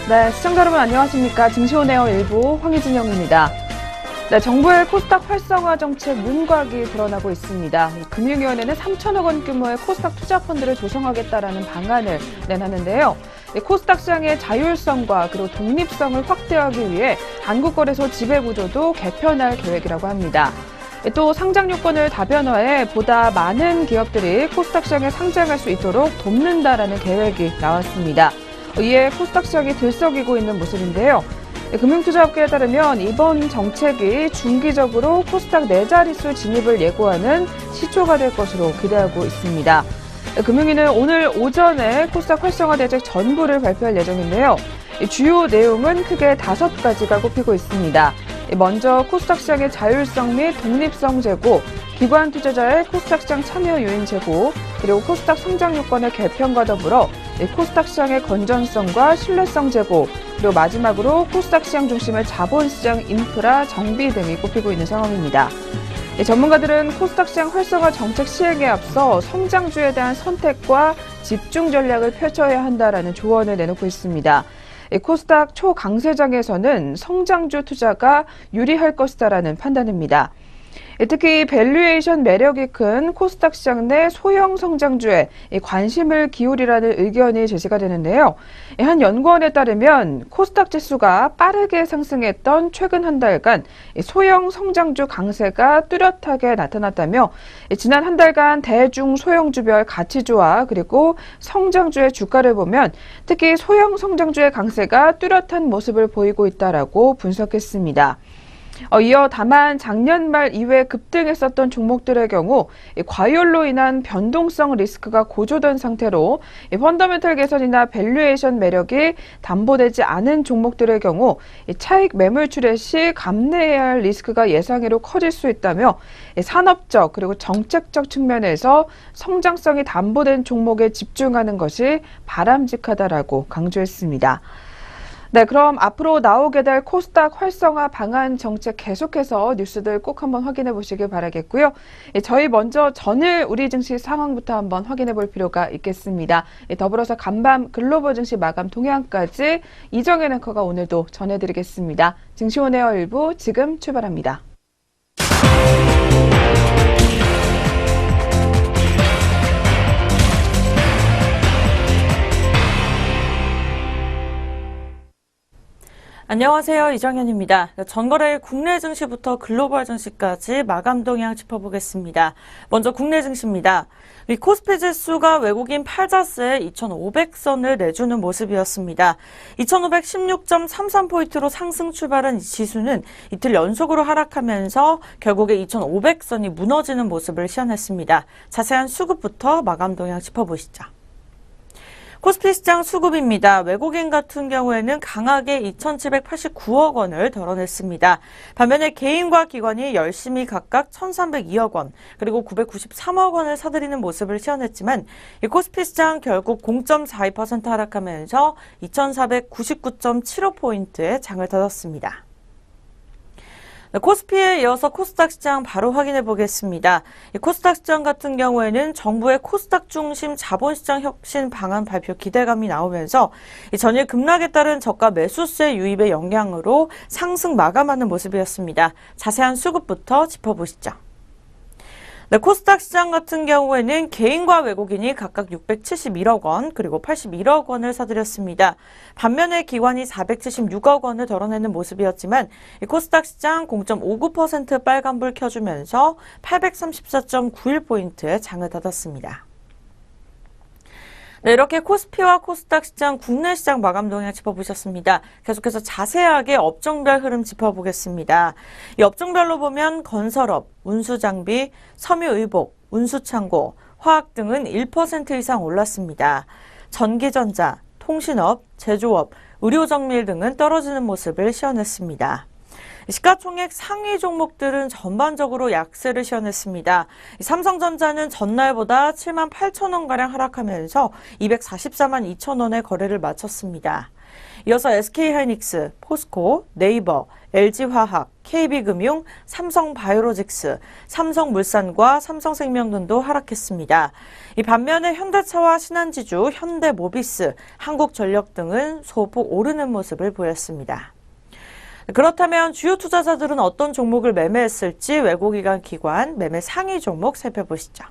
네, 시청자 여러분 안녕하십니까. 증시온에어 일부 황희진영입니다. 네, 정부의 코스닥 활성화 정책 윤곽이 드러나고 있습니다. 금융위원회는 3천억 원 규모의 코스닥 투자펀드를 조성하겠다라는 방안을 내놨는데요. 코스닥 시장의 자율성과 그리고 독립성을 확대하기 위해 한국거래소 지배구조도 개편할 계획이라고 합니다. 또 상장 요건을 다변화해 보다 많은 기업들이 코스닥 시장에 상장할 수 있도록 돕는다라는 계획이 나왔습니다. 이에 코스닥 시장이 들썩이고 있는 모습인데요. 금융투자업계에 따르면 이번 정책이 중기적으로 코스닥 4자릿수 진입을 예고하는 시초가 될 것으로 기대하고 있습니다. 금융위는 오늘 오전에 코스닥 활성화 대책 전부를 발표할 예정인데요. 주요 내용은 크게 5가지가 꼽히고 있습니다. 먼저 코스닥 시장의 자율성 및 독립성 제고, 기관 투자자의 코스닥 시장 참여 요인 제고, 그리고 코스닥 상장 요건의 개편과 더불어 코스닥 시장의 건전성과 신뢰성 제고, 그리고 마지막으로 코스닥 시장 중심의 자본시장 인프라 정비 등이 꼽히고 있는 상황입니다. 전문가들은 코스닥 시장 활성화 정책 시행에 앞서 성장주에 대한 선택과 집중 전략을 펼쳐야 한다라는 조언을 내놓고 있습니다. 코스닥 초강세장에서는 성장주 투자가 유리할 것이다라는 판단입니다. 특히 밸류에이션 매력이 큰 코스닥 시장 내 소형 성장주에 관심을 기울이라는 의견이 제시가 되는데요. 한 연구원에 따르면 코스닥 지수가 빠르게 상승했던 최근 한 달간 소형 성장주 강세가 뚜렷하게 나타났다며 지난 한 달간 대중 소형주별 가치주와 그리고 성장주의 주가를 보면 특히 소형 성장주의 강세가 뚜렷한 모습을 보이고 있다라고 분석했습니다. 이어 다만 작년 말 이후에 급등했었던 종목들의 경우 과열로 인한 변동성 리스크가 고조된 상태로 펀더멘털 개선이나 밸류에이션 매력이 담보되지 않은 종목들의 경우 차익 매물 출회 시 감내해야 할 리스크가 예상외로 커질 수 있다며 산업적 그리고 정책적 측면에서 성장성이 담보된 종목에 집중하는 것이 바람직하다라고 강조했습니다. 네, 그럼 앞으로 나오게 될 코스닥 활성화 방안 정책 계속해서 뉴스들 꼭 한번 확인해 보시길 바라겠고요. 저희 먼저 전일 우리 증시 상황부터 한번 확인해 볼 필요가 있겠습니다. 더불어서 간밤 글로벌 증시 마감 동향까지 이정현 앵커가 오늘도 전해드리겠습니다. 증시온에어 일부 지금 출발합니다. 안녕하세요. 이정현입니다. 전거래일 국내 증시부터 글로벌 증시까지 마감 동향 짚어보겠습니다. 먼저 국내 증시입니다. 코스피 지수가 외국인 팔자스에 2,500선을 내주는 모습이었습니다. 2,516.33포인트로 상승 출발한 이 지수는 이틀 연속으로 하락하면서 결국에 2,500선이 무너지는 모습을 시현했습니다. 자세한 수급부터 마감 동향 짚어보시죠. 코스피 시장 수급입니다. 외국인 같은 경우에는 강하게 2,789억 원을 덜어냈습니다. 반면에 개인과 기관이 열심히 각각 1,302억 원, 그리고 993억 원을 사들이는 모습을 시현했지만 이 코스피 시장 결국 0.42% 하락하면서 2,499.75포인트의 장을 닫았습니다. 코스피에 이어서 코스닥 시장 바로 확인해 보겠습니다. 코스닥 시장 같은 경우에는 정부의 코스닥 중심 자본시장 혁신 방안 발표 기대감이 나오면서 전일 급락에 따른 저가 매수세 유입의 영향으로 상승 마감하는 모습이었습니다. 자세한 수급부터 짚어보시죠. 네, 코스닥 시장 같은 경우에는 개인과 외국인이 각각 671억 원 그리고 81억 원을 사들였습니다. 반면에 기관이 476억 원을 덜어내는 모습이었지만 코스닥 시장 0.59% 빨간불 켜주면서 834.91포인트의 장을 닫았습니다. 네, 이렇게 코스피와 코스닥 시장, 국내 시장 마감 동향 짚어보셨습니다. 계속해서 자세하게 업종별 흐름 짚어보겠습니다. 이 업종별로 보면 건설업, 운수장비, 섬유의복, 운수창고, 화학 등은 1% 이상 올랐습니다. 전기전자, 통신업, 제조업, 의료정밀 등은 떨어지는 모습을 시현했습니다. 시가총액 상위 종목들은 전반적으로 약세를 시현했습니다. 삼성전자는 전날보다 7만 8천 원가량 하락하면서 244만 2천 원의 거래를 마쳤습니다. 이어서 SK하이닉스, 포스코, 네이버, LG화학, KB금융, 삼성바이오로직스, 삼성물산과 삼성생명 등도 하락했습니다. 이 반면에 현대차와 신한지주, 현대모비스, 한국전력 등은 소폭 오르는 모습을 보였습니다. 그렇다면 주요 투자자들은 어떤 종목을 매매했을지 외국기관 기관 매매 상위 종목 살펴보시죠.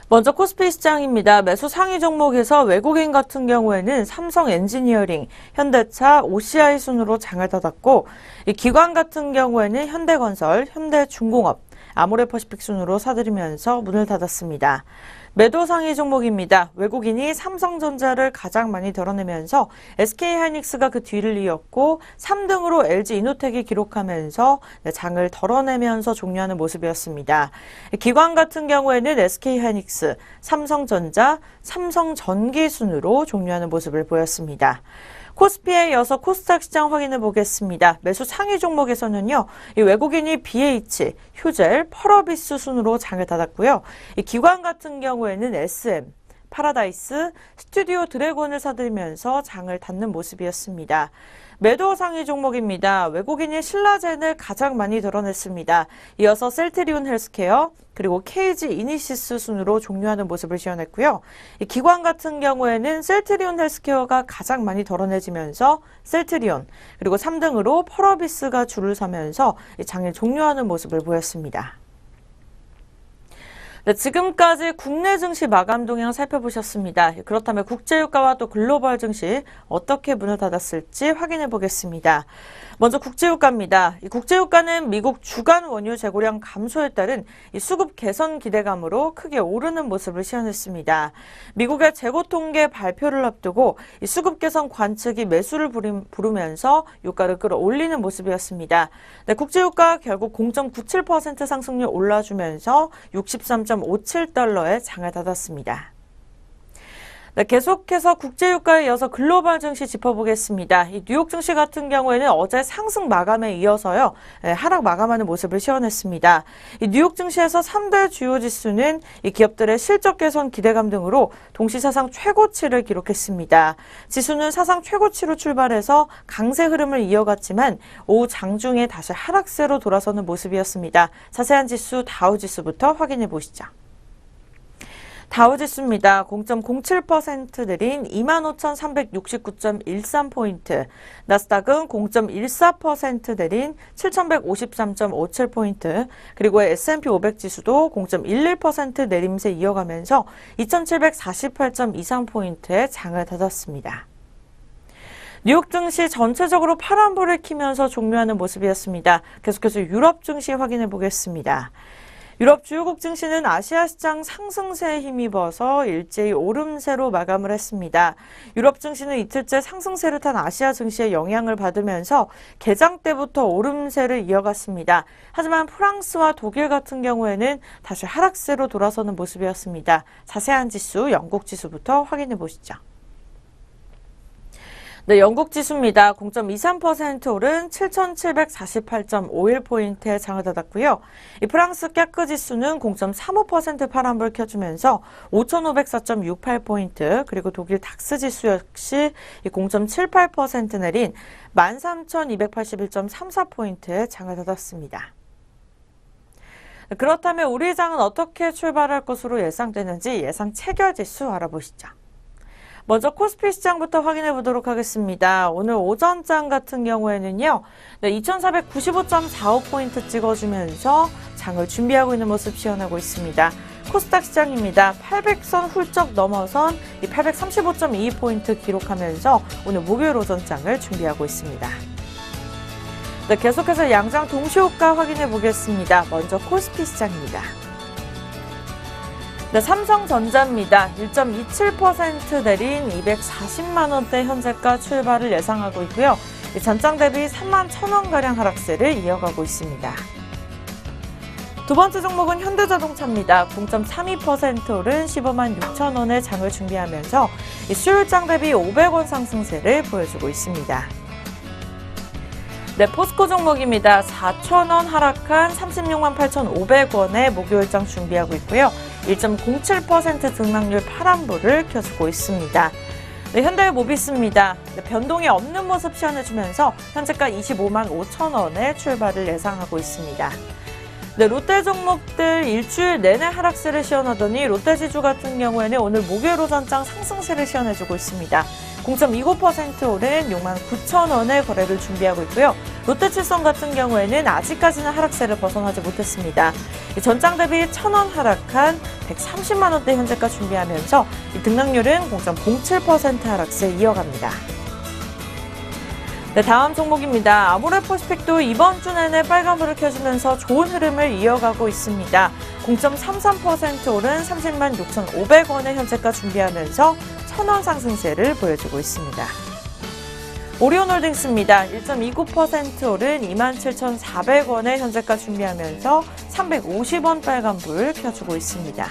먼저 코스피 시장입니다. 매수 상위 종목에서 외국인 같은 경우에는 삼성 엔지니어링, 현대차, OCI 순으로 장을 닫았고, 이 기관 같은 경우에는 현대건설, 현대중공업, 아모레퍼시픽 순으로 사들이면서 문을 닫았습니다. 매도 상위 종목입니다. 외국인이 삼성전자를 가장 많이 덜어내면서 SK하이닉스가 그 뒤를 이었고 3등으로 LG이노텍이 기록하면서 장을 덜어내면서 종료하는 모습이었습니다. 기관 같은 경우에는 SK하이닉스, 삼성전자, 삼성전기 순으로 종료하는 모습을 보였습니다. 코스피에 이어서 코스닥 시장 확인해 보겠습니다. 매수 상위 종목에서는요, 이 외국인이 BH, 휴젤, 펄어비스 순으로 장을 닫았고요. 이 기관 같은 경우에는 SM, 파라다이스, 스튜디오 드래곤을 사들이면서 장을 닫는 모습이었습니다. 매도 상위 종목입니다. 외국인이 신라젠을 가장 많이 드러냈습니다. 이어서 셀트리온 헬스케어, 그리고 KG 이니시스 순으로 종료하는 모습을 지어냈고요. 이 기관 같은 경우에는 셀트리온 헬스케어가 가장 많이 덜어내지면서 셀트리온, 그리고 3등으로 펄어비스가 줄을 서면서 장을 종료하는 모습을 보였습니다. 네, 지금까지 국내 증시 마감 동향 살펴보셨습니다. 그렇다면 국제유가와 또 글로벌 증시 어떻게 문을 닫았을지 확인해 보겠습니다. 먼저 국제유가입니다. 이 국제유가는 미국 주간 원유 재고량 감소에 따른 이 수급 개선 기대감으로 크게 오르는 모습을 시현했습니다. 미국의 재고 통계 발표를 앞두고 이 수급 개선 관측이 매수를 부르면서 유가를 끌어올리는 모습이었습니다. 네, 국제유가 결국 0.97% 상승률 올라주면서 63.57달러에 장을 닫았습니다. 네, 계속해서 국제유가에 이어서 글로벌 증시 짚어보겠습니다. 이 뉴욕 증시 같은 경우에는 어제 상승 마감에 이어서요, 하락 마감하는 모습을 시현했습니다. 이 뉴욕 증시에서 3대 주요 지수는 이 기업들의 실적 개선 기대감 등으로 동시 사상 최고치를 기록했습니다. 지수는 사상 최고치로 출발해서 강세 흐름을 이어갔지만 오후 장중에 다시 하락세로 돌아서는 모습이었습니다. 자세한 지수 다우지수부터 확인해 보시죠. 다우지수입니다. 0.07% 내린 25,369.13포인트, 나스닥은 0.14% 내린 7,153.57포인트, 그리고 S&P 500 지수도 0.11% 내림세 이어가면서 2,748.23포인트에 장을 닫았습니다. 뉴욕 증시 전체적으로 파란불을 켜면서 종료하는 모습이었습니다. 계속해서 유럽 증시 확인해 보겠습니다. 유럽 주요국 증시는 아시아 시장 상승세에 힘입어서 일제히 오름세로 마감을 했습니다. 유럽 증시는 이틀째 상승세를 탄 아시아 증시의 영향을 받으면서 개장 때부터 오름세를 이어갔습니다. 하지만 프랑스와 독일 같은 경우에는 다시 하락세로 돌아서는 모습이었습니다. 자세한 지수, 영국 지수부터 확인해 보시죠. 네, 영국 지수입니다. 0.23% 오른 7,748.51포인트에 장을 닫았고요. 이 프랑스 깨끗 지수는 0.35% 파란불 켜주면서 5,504.68포인트, 그리고 독일 닥스 지수 역시 0.78% 내린 13,281.34포인트에 장을 닫았습니다. 그렇다면 우리 장은 어떻게 출발할 것으로 예상되는지 예상 체결 지수 알아보시죠. 먼저 코스피 시장부터 확인해 보도록 하겠습니다. 오늘 오전장 같은 경우에는요, 2,495.45포인트 찍어주면서 장을 준비하고 있는 모습 시현하고 있습니다. 코스닥 시장입니다. 800선 훌쩍 넘어선 835.22포인트 기록하면서 오늘 목요일 오전장을 준비하고 있습니다. 네, 계속해서 양장 동시호가 확인해 보겠습니다. 먼저 코스피 시장입니다. 네, 삼성전자입니다. 1.27% 내린 240만 원대 현재가 출발을 예상하고 있고요. 전장 대비 3만 1,000원가량 하락세를 이어가고 있습니다. 두 번째 종목은 현대자동차입니다. 0.32% 오른 15만 6천 원의 장을 준비하면서 수요일장 대비 500원 상승세를 보여주고 있습니다. 네, 포스코 종목입니다. 4,000원 하락한 36만 8,500원의 목요일장 준비하고 있고요. 1.07% 등락률 파란불을 켜주고 있습니다. 네, 현대모비스입니다. 네, 변동이 없는 모습 시연해주면서 현재가 25만 5천 원에 출발을 예상하고 있습니다. 네, 롯데 종목들 일주일 내내 하락세를 시연하더니 롯데지주 같은 경우에는 오늘 목요일 오전장 상승세를 시연해주고 있습니다. 0.29% 오른 6만 9천 원의 거래를 준비하고 있고요. 롯데칠성 같은 경우에는 아직까지는 하락세를 벗어나지 못했습니다. 전장 대비 1,000원 하락한 130만 원대 현재가 준비하면서 등락률은 0.07% 하락세 이어갑니다. 네, 다음 종목입니다. 아모레퍼시픽도 이번 주 내내 빨간불을 켜주면서 좋은 흐름을 이어가고 있습니다. 0.33% 오른 30만 6,500원의 현재가 준비하면서 1,000원 상승세를 보여주고 있습니다. 오리온홀딩스입니다. 1.29% 오른 27,400원의 현재가 준비하면서 350원 빨간불 켜주고 있습니다.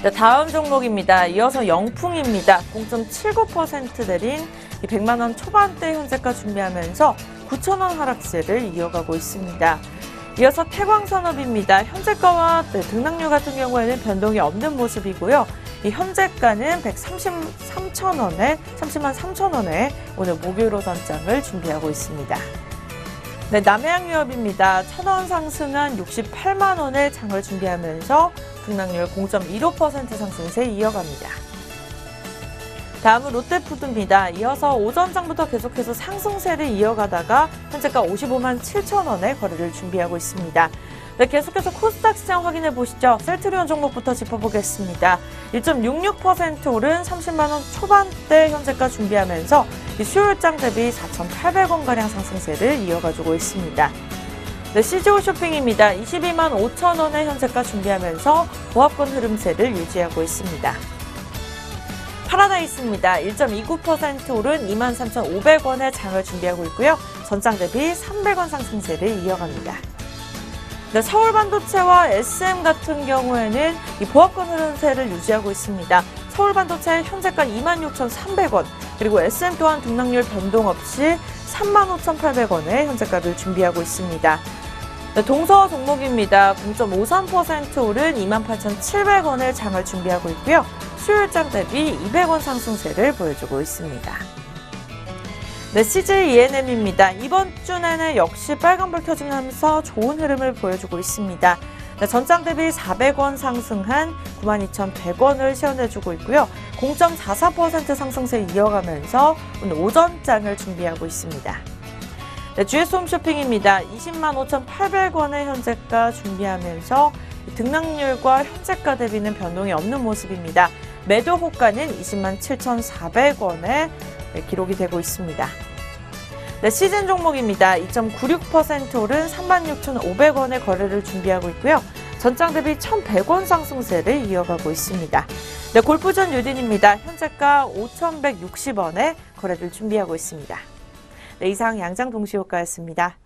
네, 다음 종목입니다. 이어서 영풍입니다. 0.79% 내린 100만 원 초반대 현재가 준비하면서 9,000원 하락세를 이어가고 있습니다. 이어서 태광산업입니다. 현재가와 등락률 같은 경우에는 변동이 없는 모습이고요. 이 현재가는 30만 3천 원에 오늘 목요일 오전장을 준비하고 있습니다. 네, 남해양유업입니다. 1,000원 상승한 68만 원의 장을 준비하면서 등락률 0.15% 상승세 이어갑니다. 다음은 롯데푸드입니다. 이어서 오전장부터 계속해서 상승세를 이어가다가 현재가 55만 7천 원의 거래를 준비하고 있습니다. 네, 계속해서 코스닥 시장 확인해 보시죠. 셀트리온 종목부터 짚어보겠습니다. 1.66% 오른 30만 원 초반대 현재가 준비하면서 수요일장 대비 4,800원가량 상승세를 이어가지고 있습니다. 네, CGO 쇼핑입니다. 22만 5천 원의 현재가 준비하면서 보합권 흐름세를 유지하고 있습니다. 파라다이스입니다. 1.29% 오른 23,500원의 장을 준비하고 있고요. 전장 대비 300원 상승세를 이어갑니다. 네, 서울반도체와 SM 같은 경우에는 이 보합권 흐름세를 유지하고 있습니다. 서울반도체 현재가 26,300원, 그리고 SM 또한 등락률 변동 없이 35,800원의 현재가를 준비하고 있습니다. 네, 동서 종목입니다. 0.53% 오른 28,700원의 장을 준비하고 있고요. 수요일장 대비 200원 상승세를 보여주고 있습니다. 네, CJ ENM입니다. 이번 주 내내 역시 빨간불 켜지면서 좋은 흐름을 보여주고 있습니다. 네, 전장 대비 400원 상승한 92,100원을 시연해주고 있고요. 0.44% 상승세 이어가면서 오늘 오전장을 준비하고 있습니다. 네, GS홈쇼핑입니다. 20만 5,800원의 현재가 준비하면서 등락률과 현재가 대비는 변동이 없는 모습입니다. 매도 호가는 20만 7,400원에 기록이 되고 있습니다. 네, 시즌 종목입니다. 2.96% 오른 36,500원의 거래를 준비하고 있고요. 전장 대비 1,100원 상승세를 이어가고 있습니다. 네, 골프전 유딘입니다. 현재가 5,160원에 거래를 준비하고 있습니다. 네, 이상 양장 동시효과였습니다.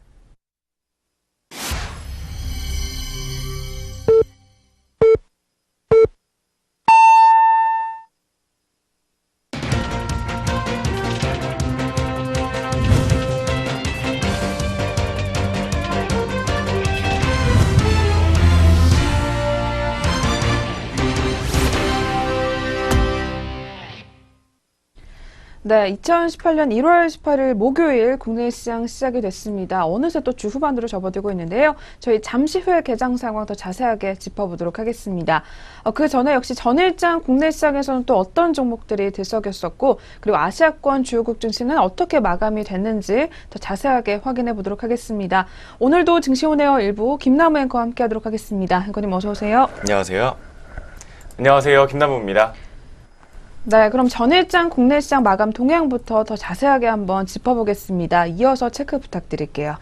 네, 2018년 1월 18일 목요일 국내 시장 시작이 됐습니다. 어느새 또 주 후반으로 접어들고 있는데요. 저희 잠시 후에 개장 상황 더 자세하게 짚어보도록 하겠습니다. 그 전에 역시 전일장 국내 시장에서는 또 어떤 종목들이 들썩였었고, 그리고 아시아권 주요국 증시는 어떻게 마감이 됐는지 더 자세하게 확인해 보도록 하겠습니다. 오늘도 증시온에어 일부 김남우 앵커와 함께하도록 하겠습니다. 앵커님 어서 오세요. 안녕하세요. 안녕하세요. 김남우입니다. 네, 그럼 전일장 국내 시장 마감 동향부터 더 자세하게 한번 짚어보겠습니다. 이어서 체크 부탁드릴게요.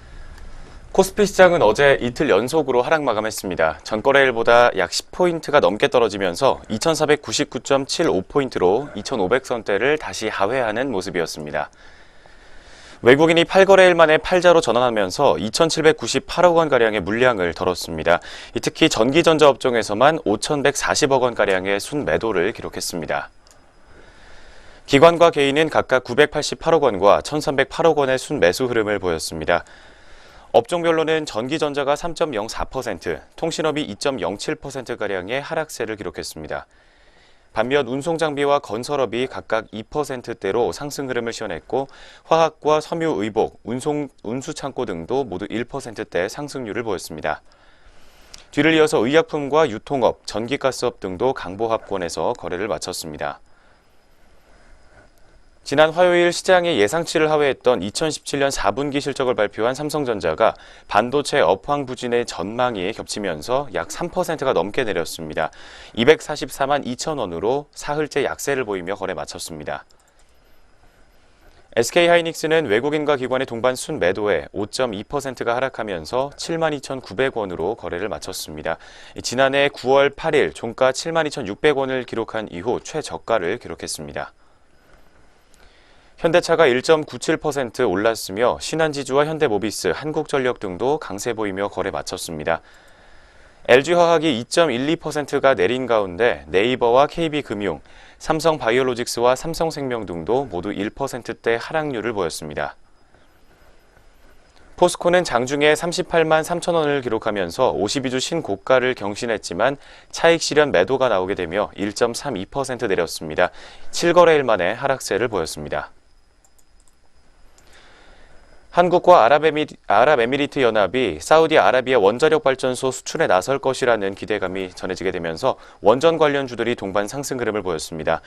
코스피 시장은 어제 이틀 연속으로 하락 마감했습니다. 전거래일보다 약 10포인트가 넘게 떨어지면서 2499.75포인트로 2500선대를 다시 하회하는 모습이었습니다. 외국인이 8거래일 만에 팔자로 전환하면서 2798억 원가량의 물량을 덜었습니다. 특히 전기전자 업종에서만 5140억 원가량의 순매도를 기록했습니다. 기관과 개인은 각각 988억 원과 1308억 원의 순매수 흐름을 보였습니다. 업종별로는 전기전자가 3.04%, 통신업이 2.07%가량의 하락세를 기록했습니다. 반면 운송장비와 건설업이 각각 2%대로 상승 흐름을 시현했고 화학과 섬유 의복, 운수창고 등도 모두 1%대 상승률을 보였습니다. 뒤를 이어서 의약품과 유통업, 전기가스업 등도 강보합권에서 거래를 마쳤습니다. 지난 화요일 시장의 예상치를 하회했던 2017년 4분기 실적을 발표한 삼성전자가 반도체 업황 부진의 전망이 겹치면서 약 3%가 넘게 내렸습니다. 244만 2천 원으로 사흘째 약세를 보이며 거래 마쳤습니다. SK하이닉스는 외국인과 기관의 동반 순매도에 5.2%가 하락하면서 72,900원으로 거래를 마쳤습니다. 지난해 9월 8일 종가 72,600원을 기록한 이후 최저가를 기록했습니다. 현대차가 1.97% 올랐으며 신한지주와 현대모비스, 한국전력 등도 강세 보이며 거래 마쳤습니다. LG화학이 2.12%가 내린 가운데 네이버와 KB금융, 삼성바이오로직스와 삼성생명 등도 모두 1%대 하락률을 보였습니다. 포스코는 장중에 38만 3천 원을 기록하면서 52주 신고가를 경신했지만 차익 실현 매도가 나오게 되며 1.32% 내렸습니다. 7거래일 만에 하락세를 보였습니다. 한국과 아랍에미리트 연합이 사우디아라비아 원자력 발전소 수출에 나설 것이라는 기대감이 전해지게 되면서 원전 관련주들이 동반 상승 흐름을 보였습니다.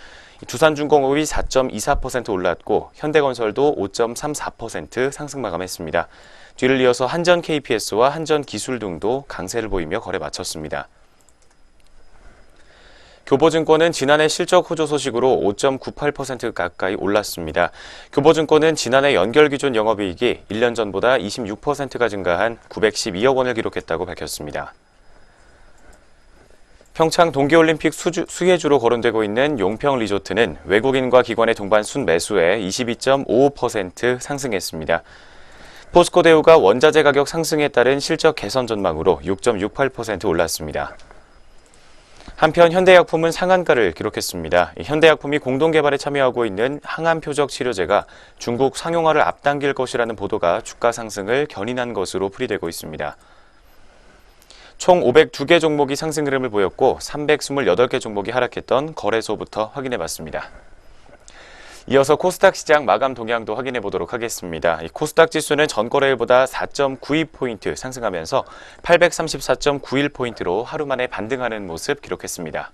두산중공업이 4.24% 올랐고 현대건설도 5.34% 상승 마감했습니다. 뒤를 이어서 한전 KPS와 한전 기술 등도 강세를 보이며 거래 마쳤습니다. 교보증권은 지난해 실적 호조 소식으로 5.98% 가까이 올랐습니다. 교보증권은 지난해 연결기준 영업이익이 1년 전보다 26%가 증가한 912억 원을 기록했다고 밝혔습니다. 평창 동계올림픽 수혜주로 거론되고 있는 용평리조트는 외국인과 기관의 동반 순매수에 22.55% 상승했습니다. 포스코대우가 원자재 가격 상승에 따른 실적 개선 전망으로 6.68% 올랐습니다. 한편 현대약품은 상한가를 기록했습니다. 현대약품이 공동개발에 참여하고 있는 항암표적 치료제가 중국 상용화를 앞당길 것이라는 보도가 주가 상승을 견인한 것으로 풀이되고 있습니다. 총 502개 종목이 상승 흐름을 보였고 328개 종목이 하락했던 거래소부터 확인해봤습니다. 이어서 코스닥 시장 마감 동향도 확인해 보도록 하겠습니다. 코스닥 지수는 전거래일보다 4.92포인트 상승하면서 834.91포인트로 하루 만에 반등하는 모습 기록했습니다.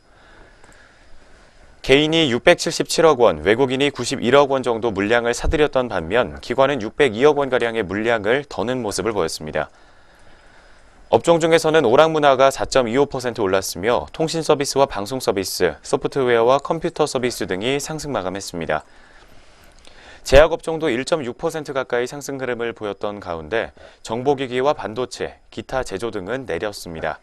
개인이 677억 원, 외국인이 91억 원 정도 물량을 사들였던 반면 기관은 602억 원가량의 물량을 더는 모습을 보였습니다. 업종 중에서는 오락문화가 4.25% 올랐으며 통신 서비스와 방송 서비스, 소프트웨어와 컴퓨터 서비스 등이 상승 마감했습니다. 제약업종도 1.6% 가까이 상승 흐름을 보였던 가운데 정보기기와 반도체, 기타 제조 등은 내렸습니다.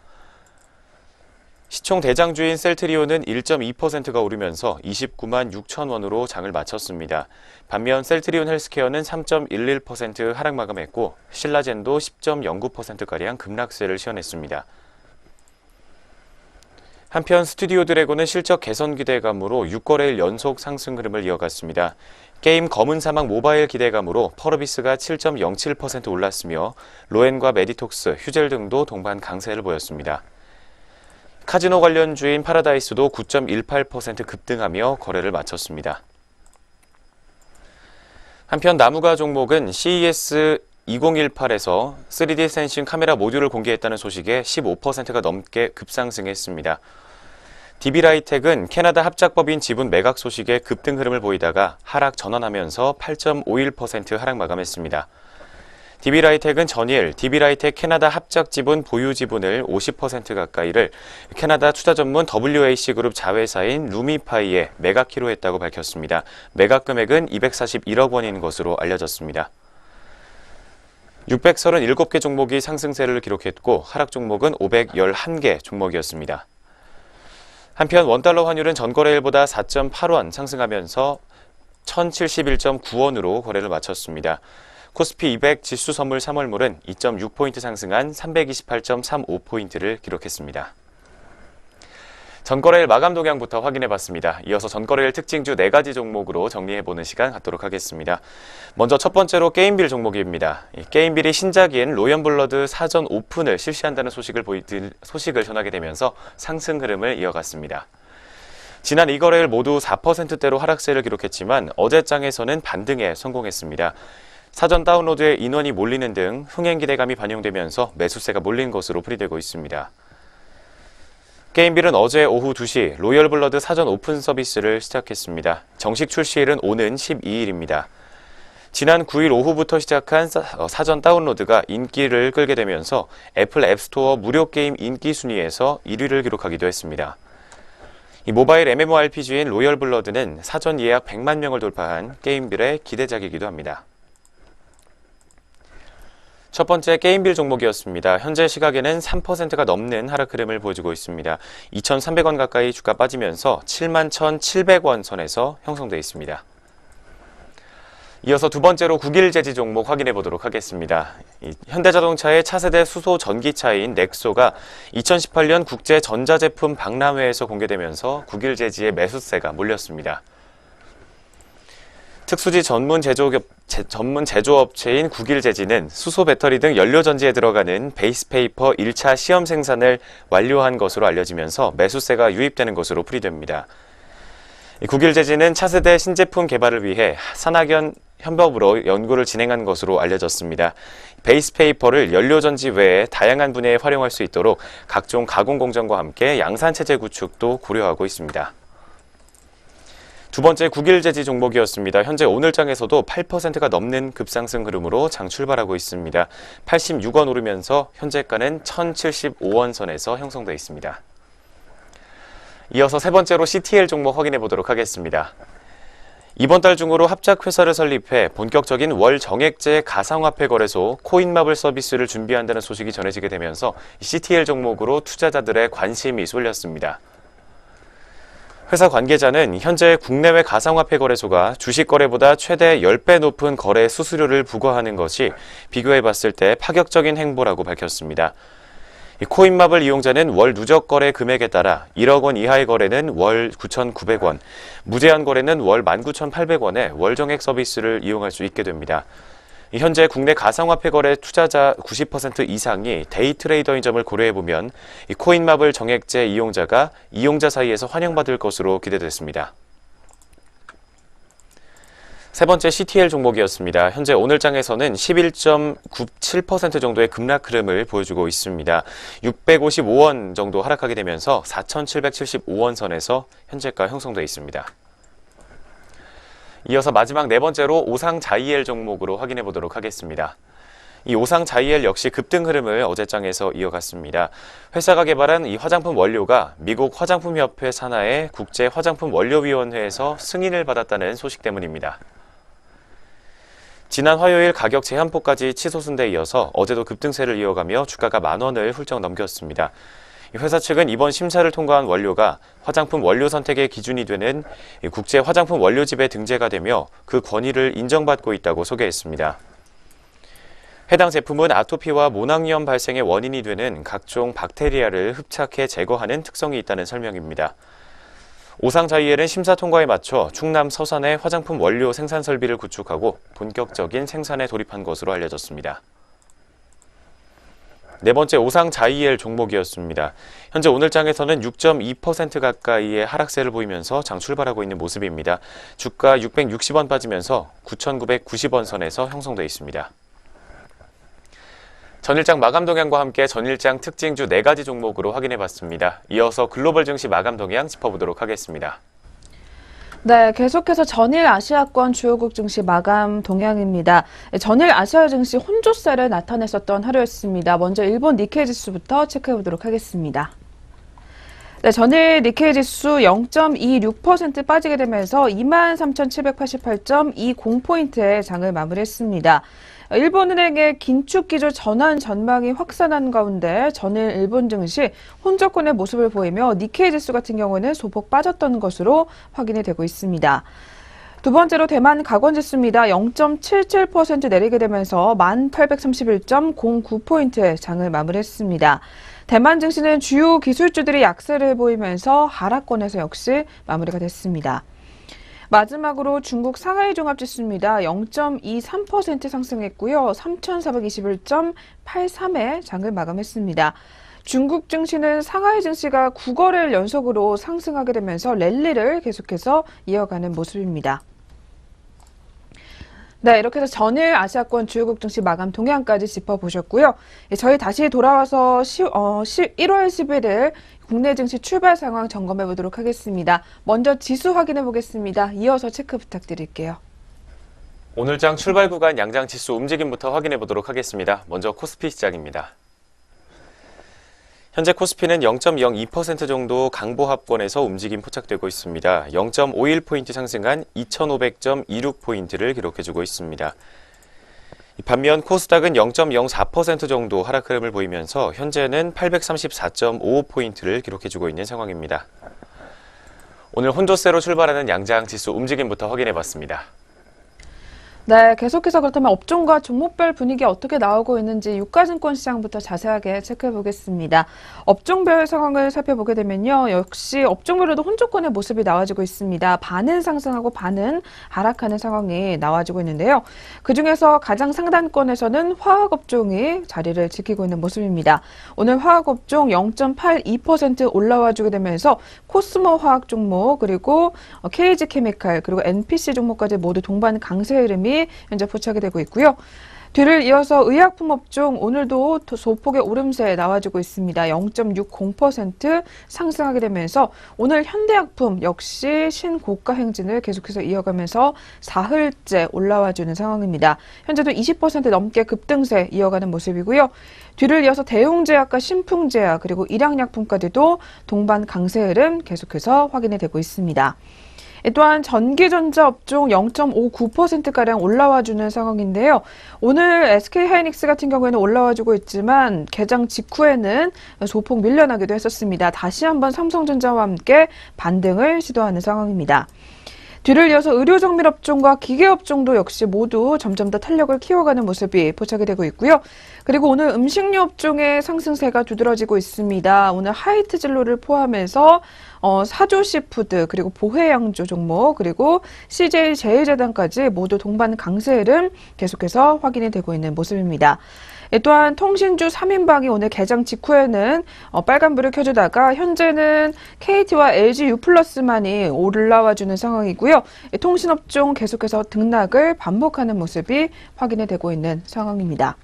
시총 대장주인 셀트리온은 1.2%가 오르면서 29만 6천 원으로 장을 마쳤습니다. 반면 셀트리온 헬스케어는 3.11% 하락 마감했고 신라젠도 10.09%가량 급락세를 시현했습니다. 한편 스튜디오 드래곤은 실적 개선 기대감으로 6거래일 연속 상승 흐름을 이어갔습니다. 게임 검은 사막 모바일 기대감으로 펄어비스가 7.07% 올랐으며 로엔과 메디톡스, 휴젤 등도 동반 강세를 보였습니다. 카지노 관련주인 파라다이스도 9.18% 급등하며 거래를 마쳤습니다. 한편 나무가 종목은 CES 2018에서 3D 센싱 카메라 모듈을 공개했다는 소식에 15%가 넘게 급상승했습니다. DB라이텍은 캐나다 합작법인 지분 매각 소식에 급등 흐름을 보이다가 하락 전환하면서 8.51% 하락 마감했습니다. DB라이텍은 전일 DB라이텍 캐나다 합작 지분 보유 지분을 50% 가까이를 캐나다 투자 전문 WAC 그룹 자회사인 루미파이에 매각키로 했다고 밝혔습니다. 매각 금액은 241억 원인 것으로 알려졌습니다. 637개 종목이 상승세를 기록했고 하락 종목은 511개 종목이었습니다. 한편 원달러 환율은 전거래일보다 4.8원 상승하면서 1071.9원으로 거래를 마쳤습니다. 코스피 200 지수 선물 3월물은 2.6포인트 상승한 328.35포인트를 기록했습니다. 전거래일 마감 동향부터 확인해봤습니다. 이어서 전거래일 특징주 4가지 종목으로 정리해보는 시간 갖도록 하겠습니다. 먼저 첫 번째로 게임빌 종목입니다. 게임빌이 신작인 로연블러드 사전 오픈을 실시한다는 소식을 전하게 되면서 상승 흐름을 이어갔습니다. 지난 2거래일 모두 4%대로 하락세를 기록했지만 어제장에서는 반등에 성공했습니다. 사전 다운로드에 인원이 몰리는 등 흥행 기대감이 반영되면서 매수세가 몰린 것으로 풀이되고 있습니다. 게임빌은 어제 오후 2시 로열블러드 사전 오픈 서비스를 시작했습니다. 정식 출시일은 오는 12일입니다. 지난 9일 오후부터 시작한 사전 다운로드가 인기를 끌게 되면서 애플 앱스토어 무료 게임 인기 순위에서 1위를 기록하기도 했습니다. 이 모바일 MMORPG인 로열블러드는 사전 예약 100만 명을 돌파한 게임빌의 기대작이기도 합니다. 첫 번째 게임빌 종목이었습니다. 현재 시각에는 3%가 넘는 하락 흐름을 보여주고 있습니다. 2,300원 가까이 주가 빠지면서 71,700원 선에서 형성되어 있습니다. 이어서 두 번째로 국일제지 종목 확인해 보도록 하겠습니다. 현대자동차의 차세대 수소 전기차인 넥소가 2018년 국제전자제품 박람회에서 공개되면서 국일제지의 매수세가 몰렸습니다. 특수지 전문 제조업체인 국일제지는 수소 배터리 등 연료전지에 들어가는 베이스페이퍼 1차 시험 생산을 완료한 것으로 알려지면서 매수세가 유입되는 것으로 풀이됩니다. 국일제지는 차세대 신제품 개발을 위해 산학연 협업으로 연구를 진행한 것으로 알려졌습니다. 베이스페이퍼를 연료전지 외에 다양한 분야에 활용할 수 있도록 각종 가공 공정과 함께 양산체제 구축도 고려하고 있습니다. 두 번째 국일제지 종목이었습니다. 현재 오늘장에서도 8%가 넘는 급상승 흐름으로 장 출발하고 있습니다. 86원 오르면서 현재가는 1,075원 선에서 형성되어 있습니다. 이어서 세 번째로 CTL 종목 확인해 보도록 하겠습니다. 이번 달 중으로 합작회사를 설립해 본격적인 월 정액제 가상화폐 거래소 코인마블 서비스를 준비한다는 소식이 전해지게 되면서 CTL 종목으로 투자자들의 관심이 쏠렸습니다. 회사 관계자는 현재 국내외 가상화폐 거래소가 주식 거래보다 최대 10배 높은 거래 수수료를 부과하는 것이 비교해봤을 때 파격적인 행보라고 밝혔습니다. 코인마블 이용자는 월 누적 거래 금액에 따라 1억 원 이하의 거래는 월 9,900원, 무제한 거래는 월 19,800원의 월정액 서비스를 이용할 수 있게 됩니다. 현재 국내 가상화폐 거래 투자자 90% 이상이 데이 트레이더인 점을 고려해보면 코인마블 정액제 이용자가 이용자 사이에서 환영받을 것으로 기대됐습니다. 세 번째 CTL 종목이었습니다. 현재 오늘장에서는 11.97% 정도의 급락 흐름을 보여주고 있습니다. 655원 정도 하락하게 되면서 4,775원 선에서 현재가 형성되어 있습니다. 이어서 마지막 네 번째로 오상자이엘 종목으로 확인해 보도록 하겠습니다. 이 오상자이엘 역시 급등 흐름을 어제장에서 이어갔습니다. 회사가 개발한 이 화장품 원료가 미국 화장품협회 산하의 국제화장품원료위원회에서 승인을 받았다는 소식 때문입니다. 지난 화요일 가격 제한폭까지 치솟은 데 이어서 어제도 급등세를 이어가며 주가가 10,000원을 훌쩍 넘겼습니다. 회사 측은 이번 심사를 통과한 원료가 화장품 원료 선택의 기준이 되는 국제 화장품 원료집에 등재가 되며 그 권위를 인정받고 있다고 소개했습니다. 해당 제품은 아토피와 모낭염 발생의 원인이 되는 각종 박테리아를 흡착해 제거하는 특성이 있다는 설명입니다. 오상자이엘은 심사 통과에 맞춰 충남 서산에 화장품 원료 생산 설비를 구축하고 본격적인 생산에 돌입한 것으로 알려졌습니다. 네 번째 오상자이엘 종목이었습니다. 현재 오늘장에서는 6.2% 가까이의 하락세를 보이면서 장 출발하고 있는 모습입니다. 주가 660원 빠지면서 9,990원 선에서 형성되어 있습니다. 전일장 마감 동향과 함께 전일장 특징주 4가지 종목으로 확인해봤습니다. 이어서 글로벌 증시 마감 동향 짚어보도록 하겠습니다. 네, 계속해서 전일 아시아권 주요국 증시 마감 동향입니다. 전일 아시아 증시 혼조세를 나타냈었던 하루였습니다. 먼저 일본 니케이 지수부터 체크해보도록 하겠습니다. 네, 전일 니케이 지수 0.26% 빠지게 되면서 23,788.20포인트의 장을 마무리했습니다. 일본은행의 긴축 기조 전환 전망이 확산한 가운데 전일 일본 증시 혼조권의 모습을 보이며 니케이 지수 같은 경우는 소폭 빠졌던 것으로 확인이 되고 있습니다. 두 번째로 대만 가권 지수입니다. 0.77% 내리게 되면서 1831.09포인트의 장을 마무리했습니다. 대만 증시는 주요 기술주들이 약세를 보이면서 하락권에서 역시 마무리가 됐습니다. 마지막으로 중국 상하이 종합지수입니다. 0.23% 상승했고요. 3,421.83의 장을 마감했습니다. 중국 증시는 상하이 증시가 9거래일 연속으로 상승하게 되면서 랠리를 계속해서 이어가는 모습입니다. 네, 이렇게 해서 전일 아시아권 주요국 증시 마감 동향까지 짚어보셨고요. 저희 다시 돌아와서 1월 11일 국내 증시 출발 상황 점검해 보도록 하겠습니다. 먼저 지수 확인해 보겠습니다. 이어서 체크 부탁드릴게요. 오늘장 출발 구간 양장 지수 움직임부터 확인해 보도록 하겠습니다. 먼저 코스피 시작입니다. 현재 코스피는 0.02% 정도 강보합권에서 움직임 포착되고 있습니다. 0.51포인트 상승한 2,500.26포인트를 기록해주고 있습니다. 반면 코스닥은 0.04% 정도 하락 흐름을 보이면서 현재는 834.55포인트를 기록해주고 있는 상황입니다. 오늘 혼조세로 출발하는 양장 지수 움직임부터 확인해봤습니다. 네, 계속해서 그렇다면 업종과 종목별 분위기 어떻게 나오고 있는지 유가증권 시장부터 자세하게 체크해 보겠습니다. 업종별 상황을 살펴보게 되면요. 역시 업종별로도 혼조권의 모습이 나와지고 있습니다. 반은 상승하고 반은 하락하는 상황이 나와지고 있는데요. 그중에서 가장 상단권에서는 화학업종이 자리를 지키고 있는 모습입니다. 오늘 화학업종 0.82% 올라와주게 되면서 코스모 화학 종목 그리고 KG케미칼 그리고 NPC 종목까지 모두 동반 강세 흐름이 현재 포착이 되고 있고요. 뒤를 이어서 의약품 업종 오늘도 소폭의 오름세 나와주고 있습니다. 0.60% 상승하게 되면서 오늘 현대약품 역시 신고가 행진을 계속해서 이어가면서 사흘째 올라와주는 상황입니다. 현재도 20% 넘게 급등세 이어가는 모습이고요. 뒤를 이어서 대웅제약과 신풍제약 그리고 일양약품까지도 동반 강세 흐름 계속해서 확인이 되고 있습니다. 또한 전기전자 업종 0.59%가량 올라와주는 상황인데요. 오늘 SK하이닉스 같은 경우에는 올라와주고 있지만 개장 직후에는 소폭 밀려나기도 했었습니다. 다시 한번 삼성전자와 함께 반등을 시도하는 상황입니다. 뒤를 이어서 의료정밀업종과 기계업종도 역시 모두 점점 더 탄력을 키워가는 모습이 포착이 되고 있고요. 그리고 오늘 음식료 업종의 상승세가 두드러지고 있습니다. 오늘 하이트진로를 포함해서 사조시푸드 그리고 보혜양조 종목 그리고 CJ제일제당까지 모두 동반 강세 흐름 계속해서 확인이 되고 있는 모습입니다. 또한 통신주 3인방이 오늘 개장 직후에는 빨간불을 켜주다가 현재는 KT와 LG U+만이 올라와주는 상황이고요. 통신업종 계속해서 등락을 반복하는 모습이 확인이 되고 있는 상황입니다.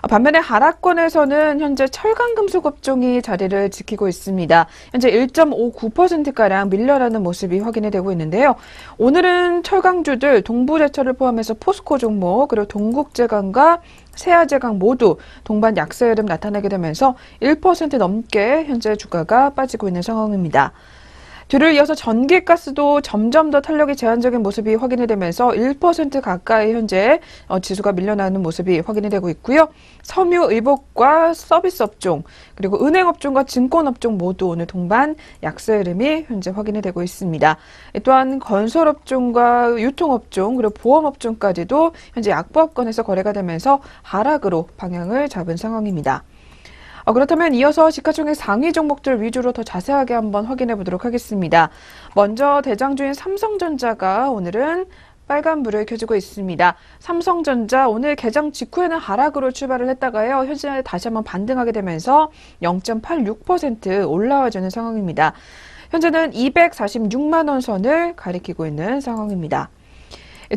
반면에 하락권에서는 현재 철강금속 업종이 자리를 지키고 있습니다. 현재 1.59%가량 밀려나는 모습이 확인이 되고 있는데요. 오늘은 철강주들 동부제철을 포함해서 포스코 종목 그리고 동국제강과 세아제강 모두 동반 약세 흐름 나타나게 되면서 1% 넘게 현재 주가가 빠지고 있는 상황입니다. 뒤를 이어서 전기가스도 점점 더 탄력이 제한적인 모습이 확인이 되면서 1% 가까이 현재 지수가 밀려나는 모습이 확인이 되고 있고요. 섬유, 의복과 서비스 업종, 그리고 은행 업종과 증권 업종 모두 오늘 동반 약세 흐름이 현재 확인이 되고 있습니다. 또한 건설 업종과 유통 업종, 그리고 보험 업종까지도 현재 약보합권에서 거래가 되면서 하락으로 방향을 잡은 상황입니다. 그렇다면 이어서 시가총액 상위 종목들 위주로 더 자세하게 한번 확인해 보도록 하겠습니다. 먼저 대장주인 삼성전자가 오늘은 빨간불을 켜주고 있습니다. 삼성전자 오늘 개장 직후에는 하락으로 출발을 했다가요. 현재 다시 한번 반등하게 되면서 0.86% 올라와주는 상황입니다. 현재는 246만 원 선을 가리키고 있는 상황입니다.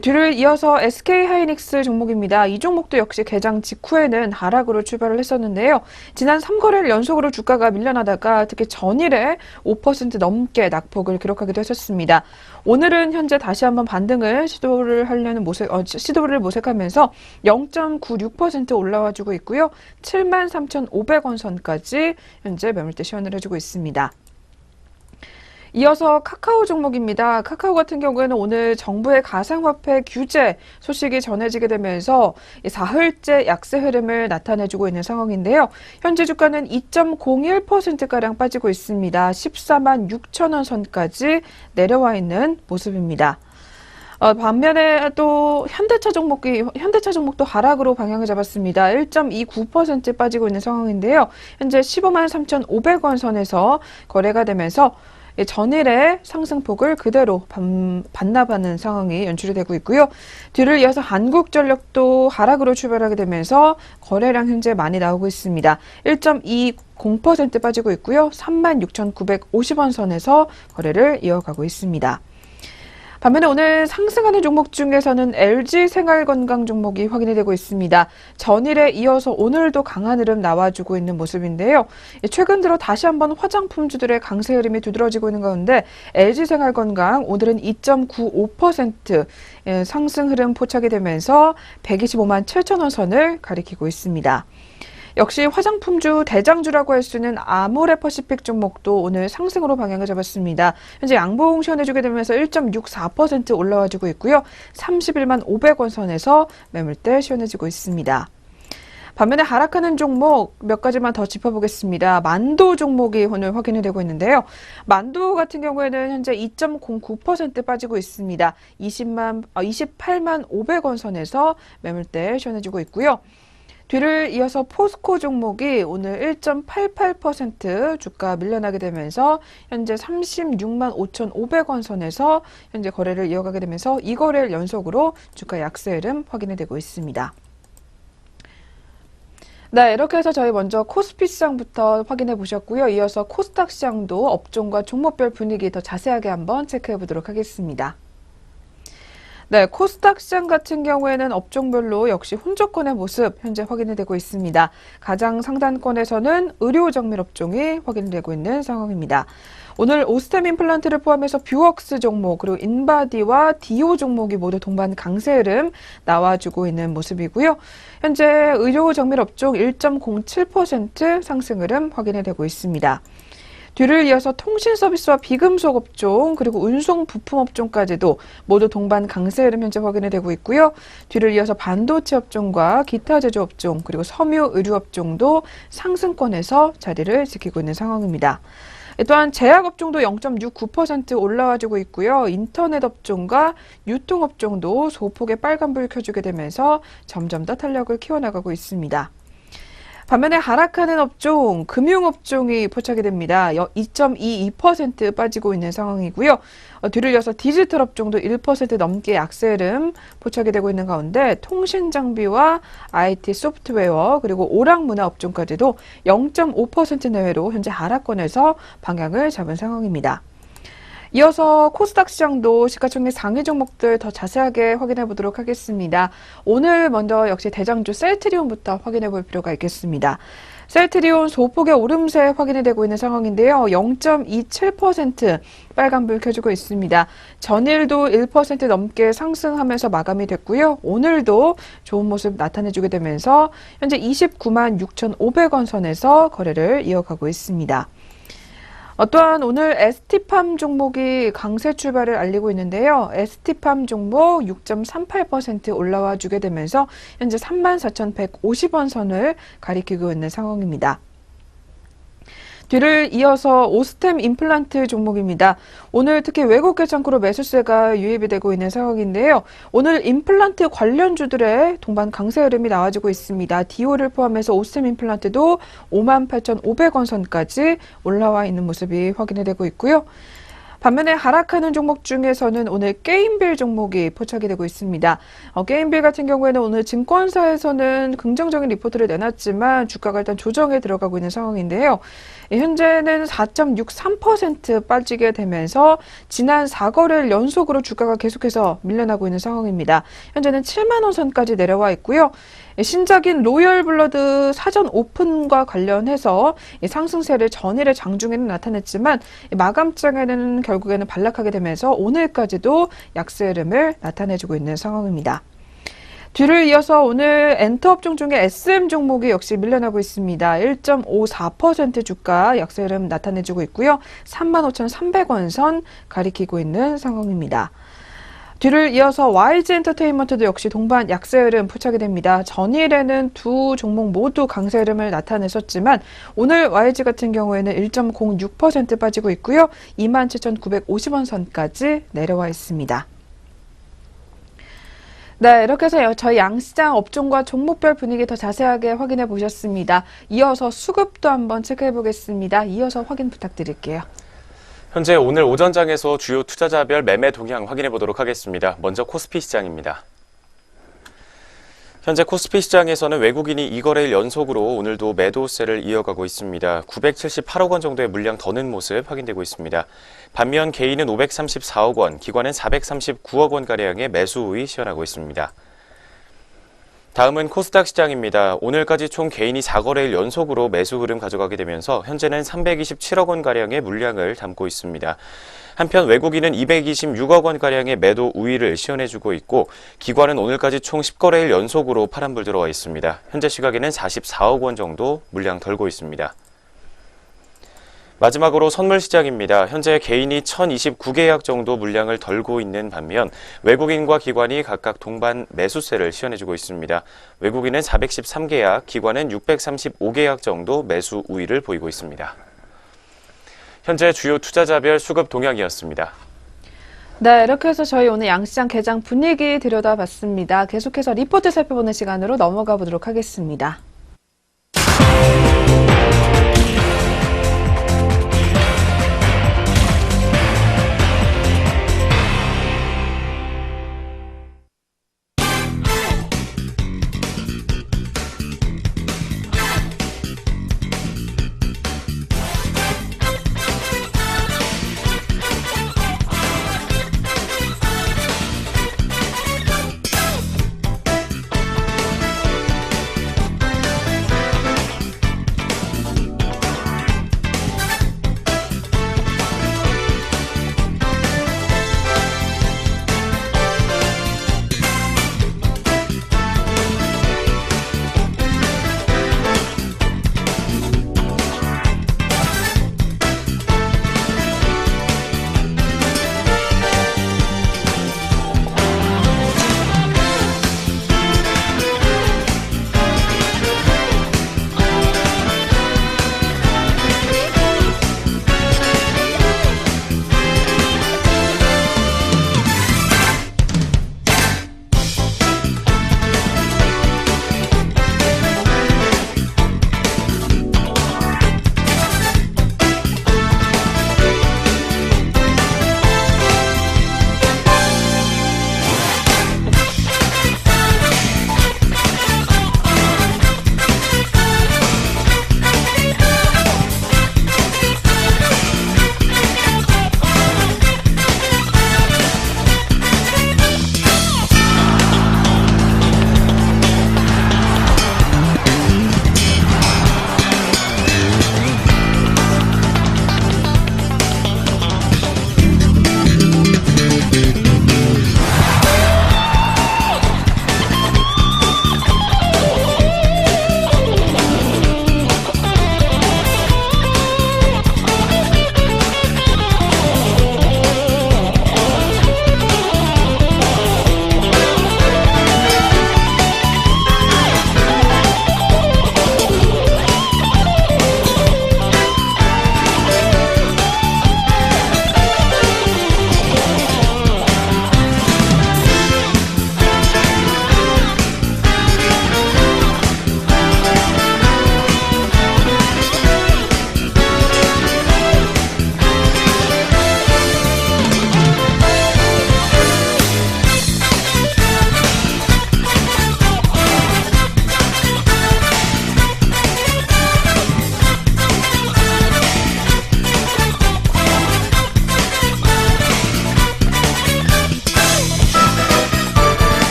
뒤를 이어서 SK하이닉스 종목입니다. 이 종목도 역시 개장 직후에는 하락으로 출발을 했었는데요. 지난 3거래일 연속으로 주가가 밀려나다가 특히 전일에 5% 넘게 낙폭을 기록하기도 했었습니다. 오늘은 현재 다시 한번 반등을 시도를 모색하면서 0.96% 올라와주고 있고요. 73,500원 선까지 현재 매물대 시연을 해주고 있습니다. 이어서 카카오 종목입니다. 카카오 같은 경우에는 오늘 정부의 가상화폐 규제 소식이 전해지게 되면서 사흘째 약세 흐름을 나타내주고 있는 상황인데요. 현재 주가는 2.01%가량 빠지고 있습니다. 14만 6천 원 선까지 내려와 있는 모습입니다. 반면에 또 현대차 종목도 하락으로 방향을 잡았습니다. 1.29% 빠지고 있는 상황인데요. 현재 15만 3,500원 선에서 거래가 되면서 전일의 상승폭을 그대로 반납하는 상황이 연출이 되고 있고요. 뒤를 이어서 한국전력도 하락으로 출발하게 되면서 거래량 현재 많이 나오고 있습니다. 1.20% 빠지고 있고요. 36,950원 선에서 거래를 이어가고 있습니다. 반면에 오늘 상승하는 종목 중에서는 LG생활건강 종목이 확인이 되고 있습니다. 전일에 이어서 오늘도 강한 흐름 나와주고 있는 모습인데요. 최근 들어 다시 한번 화장품주들의 강세 흐름이 두드러지고 있는 가운데 LG생활건강 오늘은 2.95% 상승 흐름 포착이 되면서 125만 7천 원 선을 가리키고 있습니다. 역시 화장품주 대장주라고 할 수 있는 아모레퍼시픽 종목도 오늘 상승으로 방향을 잡았습니다. 현재 양봉 시원해주게 되면서 1.64% 올라와주고 있고요. 31만 500원 선에서 매물대 시원해지고 있습니다. 반면에 하락하는 종목 몇 가지만 더 짚어보겠습니다. 만도 종목이 오늘 확인이 되고 있는데요. 만도 같은 경우에는 현재 2.09% 빠지고 있습니다. 28만 500원 선에서 매물대 시원해지고 있고요. 뒤를 이어서 포스코 종목이 오늘 1.88% 주가 밀려나게 되면서 현재 36만 5,500원 선에서 현재 거래를 이어가게 되면서 이 거래일 연속으로 주가 약세 흐름 확인이 되고 있습니다. 네, 이렇게 해서 저희 먼저 코스피 시장부터 확인해 보셨고요. 이어서 코스닥 시장도 업종과 종목별 분위기 더 자세하게 한번 체크해 보도록 하겠습니다. 네, 코스닥 시장 같은 경우에는 업종별로 역시 혼조권의 모습 현재 확인이 되고 있습니다. 가장 상단권에서는 의료 정밀 업종이 확인되고 있는 상황입니다. 오늘 오스템 임플란트를 포함해서 뷰웍스 종목 그리고 인바디와 디오 종목이 모두 동반 강세 흐름 나와주고 있는 모습이고요. 현재 의료 정밀 업종 1.07% 상승 흐름 확인이 되고 있습니다. 뒤를 이어서 통신 서비스와 비금속 업종 그리고 운송 부품 업종까지도 모두 동반 강세 흐름 현재 확인이 되고 있고요. 뒤를 이어서 반도체 업종과 기타 제조 업종 그리고 섬유 의류 업종도 상승권에서 자리를 지키고 있는 상황입니다. 또한 제약 업종도 0.69% 올라와주고 있고요. 인터넷 업종과 유통 업종도 소폭의 빨간불 켜주게 되면서 점점 더 탄력을 키워나가고 있습니다. 반면에 하락하는 업종, 금융업종이 포착이 됩니다. 2.22% 빠지고 있는 상황이고요. 뒤를 이어서 디지털 업종도 1% 넘게 약세 흐름 포착이 되고 있는 가운데 통신장비와 IT 소프트웨어 그리고 오락문화 업종까지도 0.5% 내외로 현재 하락권에서 방향을 잡은 상황입니다. 이어서 코스닥 시장도 시가총액 상위 종목들 더 자세하게 확인해 보도록 하겠습니다. 오늘 먼저 역시 대장주 셀트리온부터 확인해 볼 필요가 있겠습니다. 셀트리온 소폭의 오름세 확인이 되고 있는 상황인데요. 0.27% 빨간불 켜주고 있습니다. 전일도 1% 넘게 상승하면서 마감이 됐고요. 오늘도 좋은 모습 나타내주게 되면서 현재 29만 6,500원 선에서 거래를 이어가고 있습니다. 또한 오늘 ST팜 종목이 강세 출발을 알리고 있는데요. ST팜 종목 6.38% 올라와 주게 되면서 현재 34,150원 선을 가리키고 있는 상황입니다. 뒤를 이어서 오스템 임플란트 종목입니다. 오늘 특히 외국계 창구로 매수세가 유입이 되고 있는 상황인데요. 오늘 임플란트 관련주들의 동반 강세 흐름이 나와주고 있습니다. 디오를 포함해서 오스템 임플란트도 58,500원 선까지 올라와 있는 모습이 확인이 되고 있고요. 반면에 하락하는 종목 중에서는 오늘 게임빌 종목이 포착이 되고 있습니다. 게임빌 같은 경우에는 오늘 증권사에서는 긍정적인 리포트를 내놨지만 주가가 일단 조정에 들어가고 있는 상황인데요. 현재는 4.63% 빠지게 되면서 지난 4거래일 연속으로 주가가 계속해서 밀려나고 있는 상황입니다. 현재는 7만 원 선까지 내려와 있고요. 신작인 로열블러드 사전 오픈과 관련해서 상승세를 전일의 장중에는 나타냈지만 마감장에는 결국에는 반락하게 되면서 오늘까지도 약세 흐름을 나타내주고 있는 상황입니다. 뒤를 이어서 오늘 엔터업종 중에 SM 종목이 역시 밀려나고 있습니다. 1.54% 주가 약세 흐름 나타내주고 있고요. 35,300원 선 가리키고 있는 상황입니다. 뒤를 이어서 YG 엔터테인먼트도 역시 동반 약세 흐름 포착이 됩니다. 전일에는 두 종목 모두 강세 흐름을 나타냈었지만 오늘 YG 같은 경우에는 1.06% 빠지고 있고요. 27,950원 선까지 내려와 있습니다. 네, 이렇게 해서 저희 양시장 업종과 종목별 분위기 더 자세하게 확인해 보셨습니다. 이어서 수급도 한번 체크해 보겠습니다. 이어서 확인 부탁드릴게요. 현재 오늘 오전장에서 주요 투자자별 매매 동향 확인해 보도록 하겠습니다. 먼저 코스피 시장입니다. 현재 코스피 시장에서는 외국인이 2거래일 연속으로 오늘도 매도세를 이어가고 있습니다. 978억 원 정도의 물량 더 는 모습 확인되고 있습니다. 반면 개인은 534억 원, 기관은 439억 원가량의 매수 우위 시현하고 있습니다. 다음은 코스닥 시장입니다. 오늘까지 총 개인이 4거래일 연속으로 매수 흐름 가져가게 되면서 현재는 327억 원가량의 물량을 담고 있습니다. 한편 외국인은 226억 원가량의 매도 우위를 시현해주고 있고 기관은 오늘까지 총 10거래일 연속으로 파란불 들어와 있습니다. 현재 시각에는 44억 원 정도 물량 덜고 있습니다. 마지막으로 선물시장입니다. 현재 개인이 1029계약 정도 물량을 덜고 있는 반면 외국인과 기관이 각각 동반 매수세를 시현해주고 있습니다. 외국인은 413계약, 기관은 635계약 정도 매수 우위를 보이고 있습니다. 현재 주요 투자자별 수급 동향이었습니다. 네, 이렇게 해서 저희 오늘 양시장 개장 분위기 들여다봤습니다. 계속해서 리포트 살펴보는 시간으로 넘어가 보도록 하겠습니다.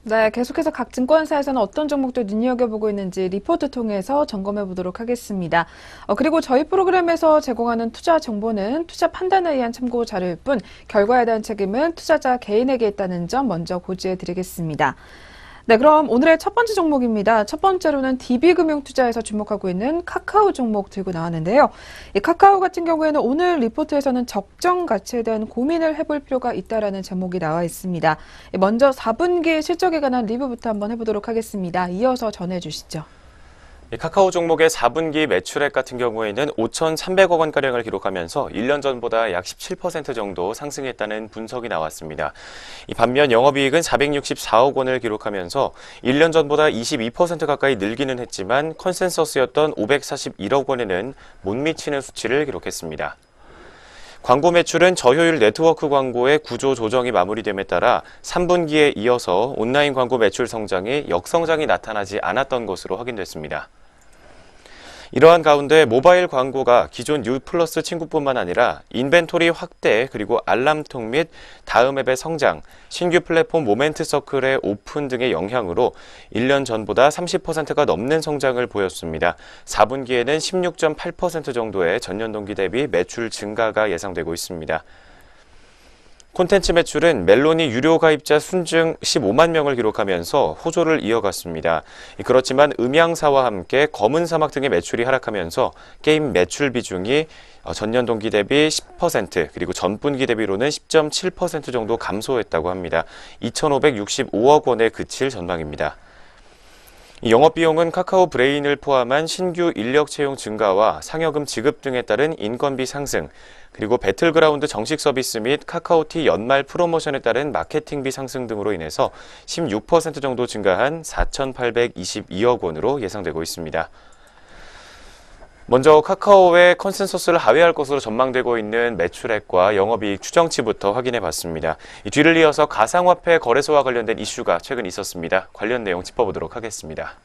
네, 계속해서 각 증권사에서는 어떤 종목들 눈여겨보고 있는지 리포트 통해서 점검해 보도록 하겠습니다. 그리고 저희 프로그램에서 제공하는 투자 정보는 투자 판단에 의한 참고 자료일 뿐 결과에 대한 책임은 투자자 개인에게 있다는 점 먼저 고지해 드리겠습니다. 네, 그럼 오늘의 첫 번째 종목입니다. 첫 번째로는 DB금융투자에서 주목하고 있는 카카오 종목 들고 나왔는데요. 이 카카오 같은 경우에는 오늘 리포트에서는 적정 가치에 대한 고민을 해볼 필요가 있다라는 제목이 나와 있습니다. 먼저 4분기 실적에 관한 리뷰부터 한번 해보도록 하겠습니다. 이어서 전해주시죠. 카카오 종목의 4분기 매출액 같은 경우에는 5,300억 원가량을 기록하면서 1년 전보다 약 17% 정도 상승했다는 분석이 나왔습니다. 반면 영업이익은 464억 원을 기록하면서 1년 전보다 22% 가까이 늘기는 했지만 컨센서스였던 541억 원에는 못 미치는 수치를 기록했습니다. 광고 매출은 저효율 네트워크 광고의 구조 조정이 마무리됨에 따라 3분기에 이어서 온라인 광고 매출 성장이 역성장이 나타나지 않았던 것으로 확인됐습니다. 이러한 가운데 모바일 광고가 기존 U+ 친구뿐만 아니라 인벤토리 확대 그리고 알람통 및 다음 앱의 성장, 신규 플랫폼 모멘트 서클의 오픈 등의 영향으로 1년 전보다 30%가 넘는 성장을 보였습니다. 4분기에는 16.8% 정도의 전년 동기 대비 매출 증가가 예상되고 있습니다. 콘텐츠 매출은 멜론이 유료 가입자 순증 15만 명을 기록하면서 호조를 이어갔습니다. 그렇지만 음향사와 함께 검은 사막 등의 매출이 하락하면서 게임 매출 비중이 전년 동기 대비 10% 그리고 전분기 대비로는 10.7% 정도 감소했다고 합니다. 2,565억 원에 그칠 전망입니다. 영업비용은 카카오 브레인을 포함한 신규 인력 채용 증가와 상여금 지급 등에 따른 인건비 상승, 그리고 배틀그라운드 정식 서비스 및 카카오티 연말 프로모션에 따른 마케팅비 상승 등으로 인해서 16% 정도 증가한 4,822억 원으로 예상되고 있습니다. 먼저 카카오의 컨센서스를 하회할 것으로 전망되고 있는 매출액과 영업이익 추정치부터 확인해 봤습니다. 뒤를 이어서 가상화폐 거래소와 관련된 이슈가 최근 있었습니다. 관련 내용 짚어보도록 하겠습니다.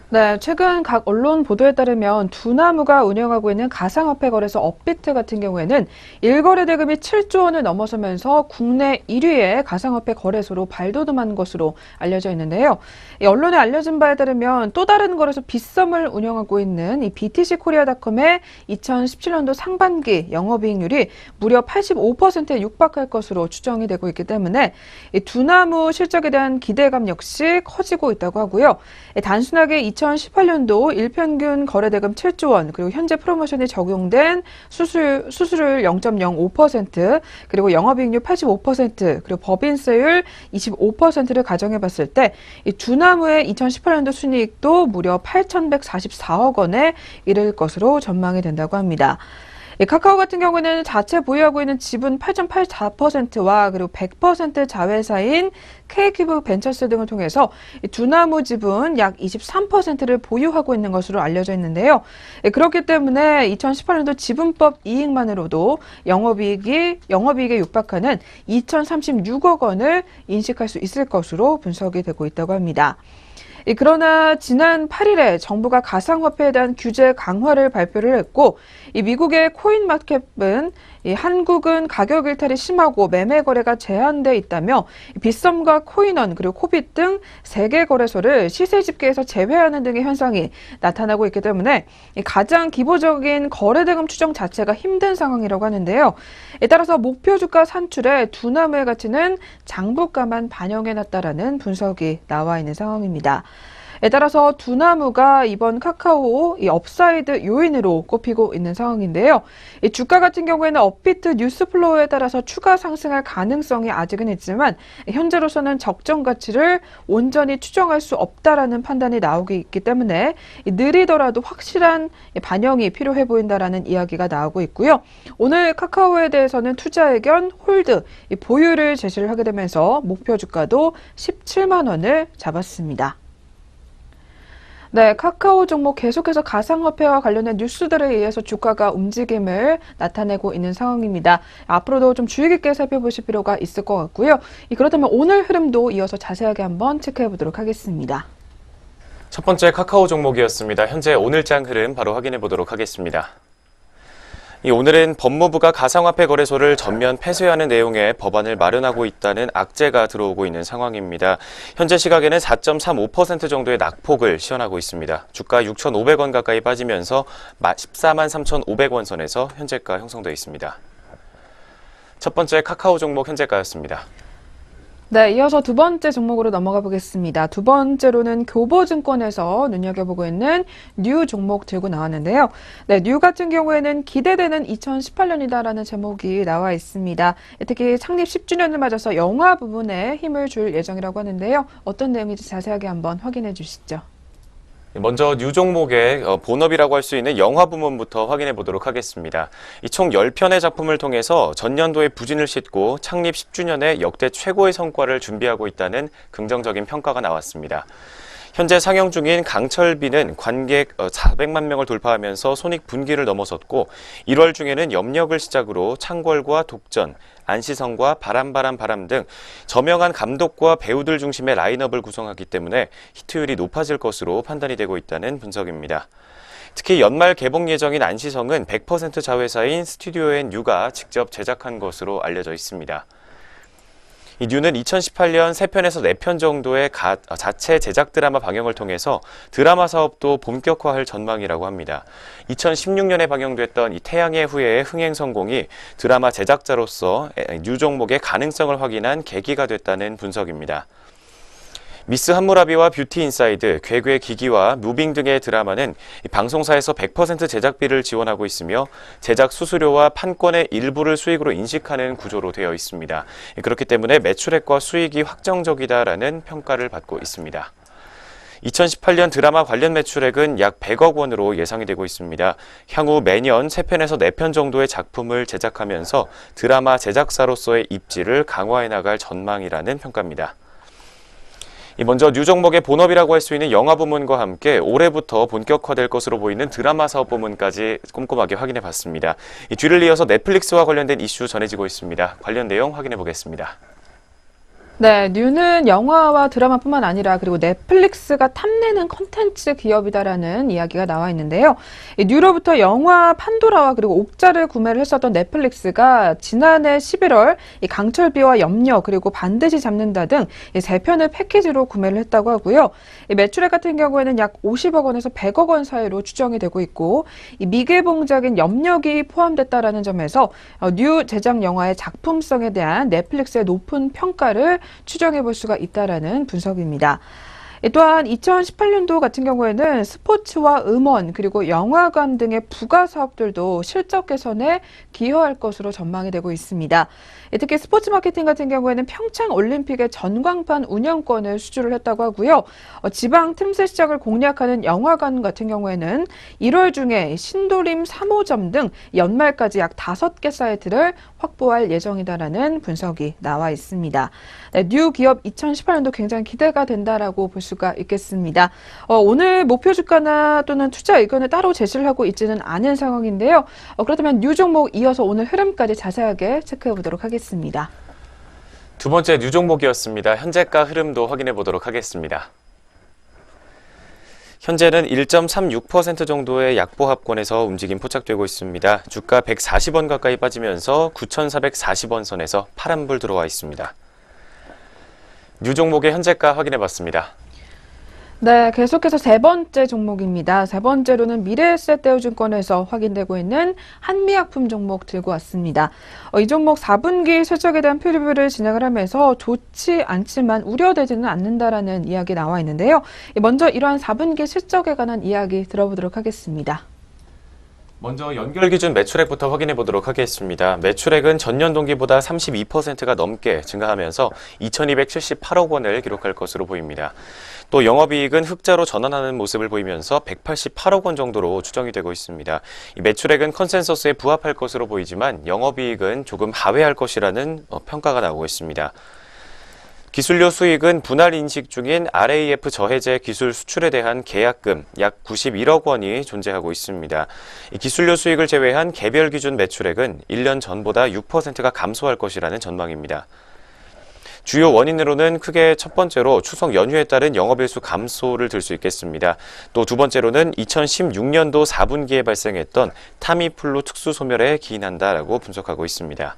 네, 최근 각 언론 보도에 따르면 두나무가 운영하고 있는 가상화폐 거래소 업비트 같은 경우에는 일거래 대금이 7조 원을 넘어서면서 국내 1위의 가상화폐 거래소로 발돋움한 것으로 알려져 있는데요. 이 언론에 알려진 바에 따르면 또 다른 거래소 빗썸을 운영하고 있는 이 BTC코리아닷컴의 2017년도 상반기 영업이익률이 무려 85%에 육박할 것으로 추정이 되고 있기 때문에 이 두나무 실적에 대한 기대감 역시 커지고 있다고 하고요. 단순하게 2018년도 일평균 거래대금 7조 원, 그리고 현재 프로모션이 적용된 수수료율 0.05%, 그리고 영업이익률 85%, 그리고 법인세율 25%를 가정해 봤을 때 이 두나무의 2018년도 순이익도 무려 8,144억 원에 이를 것으로 전망이 된다고 합니다. 카카오 같은 경우는 자체 보유하고 있는 지분 8.84%와 그리고 100% 자회사인 K큐브 벤처스 등을 통해서 두나무 지분 약 23%를 보유하고 있는 것으로 알려져 있는데요. 그렇기 때문에 2018년도 지분법 이익만으로도 영업이익에 육박하는 2,036억 원을 인식할 수 있을 것으로 분석이 되고 있다고 합니다. 그러나 지난 8일에 정부가 가상화폐에 대한 규제 강화를 발표를 했고, 이 미국의 코인마켓은 한국은 가격 일탈이 심하고 매매 거래가 제한돼 있다며 빗썸과 코인원 그리고 코빗 등 3개 거래소를 시세 집계에서 제외하는 등의 현상이 나타나고 있기 때문에 가장 기본적인 거래 대금 추정 자체가 힘든 상황이라고 하는데요. 따라서 목표 주가 산출에 두나무의 가치는 장부가만 반영해놨다라는 분석이 나와 있는 상황입니다. 따라서 두나무가 이번 카카오 업사이드 요인으로 꼽히고 있는 상황인데요. 주가 같은 경우에는 업비트 뉴스플로우에 따라서 추가 상승할 가능성이 아직은 있지만 현재로서는 적정 가치를 온전히 추정할 수 없다라는 판단이 나오고 있기 때문에 느리더라도 확실한 반영이 필요해 보인다라는 이야기가 나오고 있고요. 오늘 카카오에 대해서는 투자 의견 홀드, 보유를 제시를 하게 되면서 목표 주가도 17만 원을 잡았습니다. 네, 카카오 종목 계속해서 가상화폐와 관련된 뉴스들에 의해서 주가가 움직임을 나타내고 있는 상황입니다. 앞으로도 좀 주의 깊게 살펴보실 필요가 있을 것 같고요. 그렇다면 오늘 흐름도 이어서 자세하게 한번 체크해 보도록 하겠습니다. 첫 번째 카카오 종목이었습니다. 현재 오늘장 흐름 바로 확인해 보도록 하겠습니다. 오늘은 법무부가 가상화폐 거래소를 전면 폐쇄하는 내용의 법안을 마련하고 있다는 악재가 들어오고 있는 상황입니다. 현재 시각에는 4.35% 정도의 낙폭을 시현하고 있습니다. 주가 6,500원 가까이 빠지면서 14만 3,500원 선에서 현재가 형성되어 있습니다. 첫 번째 카카오 종목 현재가였습니다. 네, 이어서 두 번째 종목으로 넘어가 보겠습니다. 두 번째로는 교보증권에서 눈여겨보고 있는 뉴 종목 들고 나왔는데요. 네, 뉴 같은 경우에는 기대되는 2018년이다라는 제목이 나와 있습니다. 특히 창립 10주년을 맞아서 영화 부분에 힘을 줄 예정이라고 하는데요. 어떤 내용인지 자세하게 한번 확인해 주시죠. 먼저 뉴 종목의 본업이라고 할 수 있는 영화 부문부터 확인해 보도록 하겠습니다. 이 총 10편의 작품을 통해서 전년도에 부진을 싣고 창립 10주년에 역대 최고의 성과를 준비하고 있다는 긍정적인 평가가 나왔습니다. 현재 상영 중인 강철비는 관객 400만 명을 돌파하면서 손익분기를 넘어섰고 1월 중에는 염력을 시작으로 창궐과 독전, 안시성과 바람 등 저명한 감독과 배우들 중심의 라인업을 구성하기 때문에 히트율이 높아질 것으로 판단이 되고 있다는 분석입니다. 특히 연말 개봉 예정인 안시성은 100% 자회사인 스튜디오 앤 뉴가 직접 제작한 것으로 알려져 있습니다. 이 뉴는 2018년 3편에서 4편 정도의 자체 제작 드라마 방영을 통해서 드라마 사업도 본격화할 전망이라고 합니다. 2016년에 방영됐던 이 태양의 후예의 흥행 성공이 드라마 제작자로서 뉴 종목의 가능성을 확인한 계기가 됐다는 분석입니다. 미스 함무라비와 뷰티 인사이드, 괴괴 기기와 무빙 등의 드라마는 방송사에서 100% 제작비를 지원하고 있으며 제작 수수료와 판권의 일부를 수익으로 인식하는 구조로 되어 있습니다. 그렇기 때문에 매출액과 수익이 확정적이다라는 평가를 받고 있습니다. 2018년 드라마 관련 매출액은 약 100억 원으로 예상이 되고 있습니다. 향후 매년 3편에서 4편 정도의 작품을 제작하면서 드라마 제작사로서의 입지를 강화해 나갈 전망이라는 평가입니다. 먼저 뉴 종목의 본업이라고 할 수 있는 영화 부문과 함께 올해부터 본격화될 것으로 보이는 드라마 사업 부문까지 꼼꼼하게 확인해 봤습니다. 이 뒤를 이어서 넷플릭스와 관련된 이슈 전해지고 있습니다. 관련 내용 확인해 보겠습니다. 네, 뉴는 영화와 드라마뿐만 아니라 그리고 넷플릭스가 탐내는 콘텐츠 기업이다라는 이야기가 나와 있는데요. 이 뉴로부터 영화 판도라와 그리고 옥자를 구매를 했었던 넷플릭스가 지난해 11월 이 강철비와 염려 그리고 반드시 잡는다 등 이 3편을 패키지로 구매를 했다고 하고요. 이 매출액 같은 경우에는 약 50억 원에서 100억 원 사이로 추정이 되고 있고 이 미개봉작인 염력이 포함됐다라는 점에서 뉴 제작 영화의 작품성에 대한 넷플릭스의 높은 평가를 추정해 볼 수가 있다라는 분석입니다. 또한 2018년도 같은 경우에는 스포츠와 음원 그리고 영화관 등의 부가 사업들도 실적 개선에 기여할 것으로 전망이 되고 있습니다. 특히 스포츠 마케팅 같은 경우에는 평창 올림픽의 전광판 운영권을 수주를 했다고 하고요. 지방 틈새 시장을 공략하는 영화관 같은 경우에는 1월 중에 신도림 3호점 등 연말까지 약 5개 사이트를 확보할 예정이다라는 분석이 나와 있습니다. 네, 뉴 기업 2018년도 굉장히 기대가 된다라고 볼 수가 있겠습니다. 오늘 목표 주가나 또는 투자 의견을 따로 제시를 하고 있지는 않은 상황인데요. 그렇다면 뉴 종목 이어서 오늘 흐름까지 자세하게 체크해 보도록 하겠습니다. 두 번째 뉴 종목이었습니다. 현재가 흐름도 확인해 보도록 하겠습니다. 현재는 1.36% 정도의 약보합권에서 움직임 포착되고 있습니다. 주가 140원 가까이 빠지면서 9,440원 선에서 파란불 들어와 있습니다. 뉴 종목의 현재가 확인해 봤습니다. 네, 계속해서 세 번째 종목입니다. 세 번째로는 미래에셋대우증권에서 확인되고 있는 한미약품 종목 들고 왔습니다. 이 종목 4분기 실적에 대한 프리뷰를 진행을 하면서 좋지 않지만 우려되지는 않는다라는 이야기 나와 있는데요. 먼저 이러한 4분기 실적에 관한 이야기 들어보도록 하겠습니다. 먼저 연결 기준 매출액부터 확인해 보도록 하겠습니다. 매출액은 전년 동기보다 32%가 넘게 증가하면서 2,278억 원을 기록할 것으로 보입니다. 또 영업이익은 흑자로 전환하는 모습을 보이면서 188억 원 정도로 추정이 되고 있습니다. 이 매출액은 컨센서스에 부합할 것으로 보이지만 영업이익은 조금 하회할 것이라는 평가가 나오고 있습니다. 기술료 수익은 분할 인식 중인 RAF 저해제 기술 수출에 대한 계약금 약 91억 원이 존재하고 있습니다. 이 기술료 수익을 제외한 개별 기준 매출액은 1년 전보다 6%가 감소할 것이라는 전망입니다. 주요 원인으로는 크게 첫 번째로 추석 연휴에 따른 영업일수 감소를 들 수 있겠습니다. 또 두 번째로는 2016년도 4분기에 발생했던 타미플루 특수소멸에 기인한다라고 분석하고 있습니다.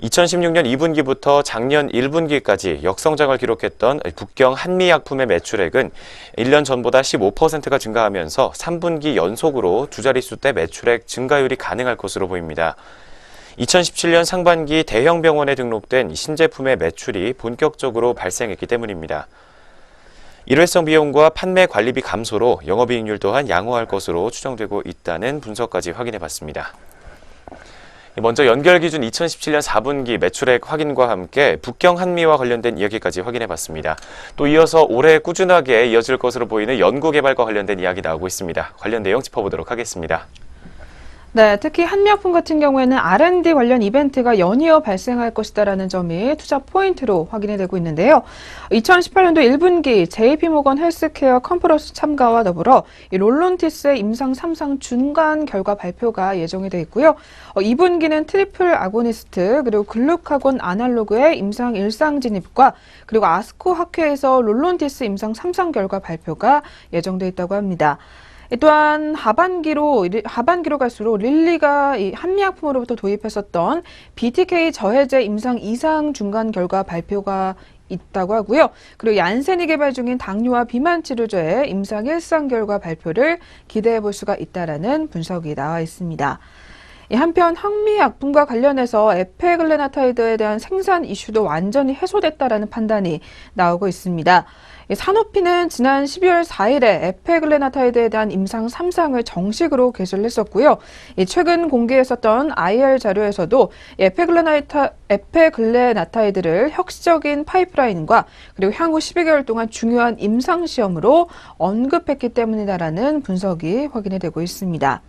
2016년 2분기부터 작년 1분기까지 역성장을 기록했던 북경 한미약품의 매출액은 1년 전보다 15%가 증가하면서 3분기 연속으로 두 자릿수대 매출액 증가율이 가능할 것으로 보입니다. 2017년 상반기 대형 병원에 등록된 신제품의 매출이 본격적으로 발생했기 때문입니다. 일회성 비용과 판매 관리비 감소로 영업이익률 또한 양호할 것으로 추정되고 있다는 분석까지 확인해 봤습니다. 먼저 연결 기준 2017년 4분기 매출액 확인과 함께 북경 한미와 관련된 이야기까지 확인해 봤습니다. 또 이어서 올해 꾸준하게 이어질 것으로 보이는 연구개발과 관련된 이야기 나오고 있습니다. 관련 내용 짚어보도록 하겠습니다. 네, 특히 한미약품 같은 경우에는 R&D 관련 이벤트가 연이어 발생할 것이다라는 점이 투자 포인트로 확인이 되고 있는데요. 2018년도 1분기 JP모건 헬스케어 컨퍼런스 참가와 더불어 롤론티스의 임상 3상 중간 결과 발표가 예정이 돼 있고요. 2분기는 트리플 아고니스트 그리고 글루카곤 아날로그의 임상 1상 진입과 그리고 아스코 학회에서 롤론티스 임상 3상 결과 발표가 예정돼 있다고 합니다. 또한 하반기로 갈수록 릴리가 한미약품으로부터 도입했었던 BTK 저해제 임상 2상 중간 결과 발표가 있다고 하고요. 그리고 얀센이 개발 중인 당뇨와 비만 치료제의 임상 1상 결과 발표를 기대해 볼 수가 있다라는 분석이 나와 있습니다. 한편 한미약품과 관련해서 에페글레나타이드에 대한 생산 이슈도 완전히 해소됐다라는 판단이 나오고 있습니다. 산오피는 지난 12월 4일에 에페글레나타이드에 대한 임상 3상을 정식으로 개시를 했었고요. 최근 공개했었던 IR 자료에서도 에페글레나타이드를 혁시적인 파이프라인과 그리고 향후 12개월 동안 중요한 임상 시험으로 언급했기 때문이다라는 분석이 확인이 되고 있습니다.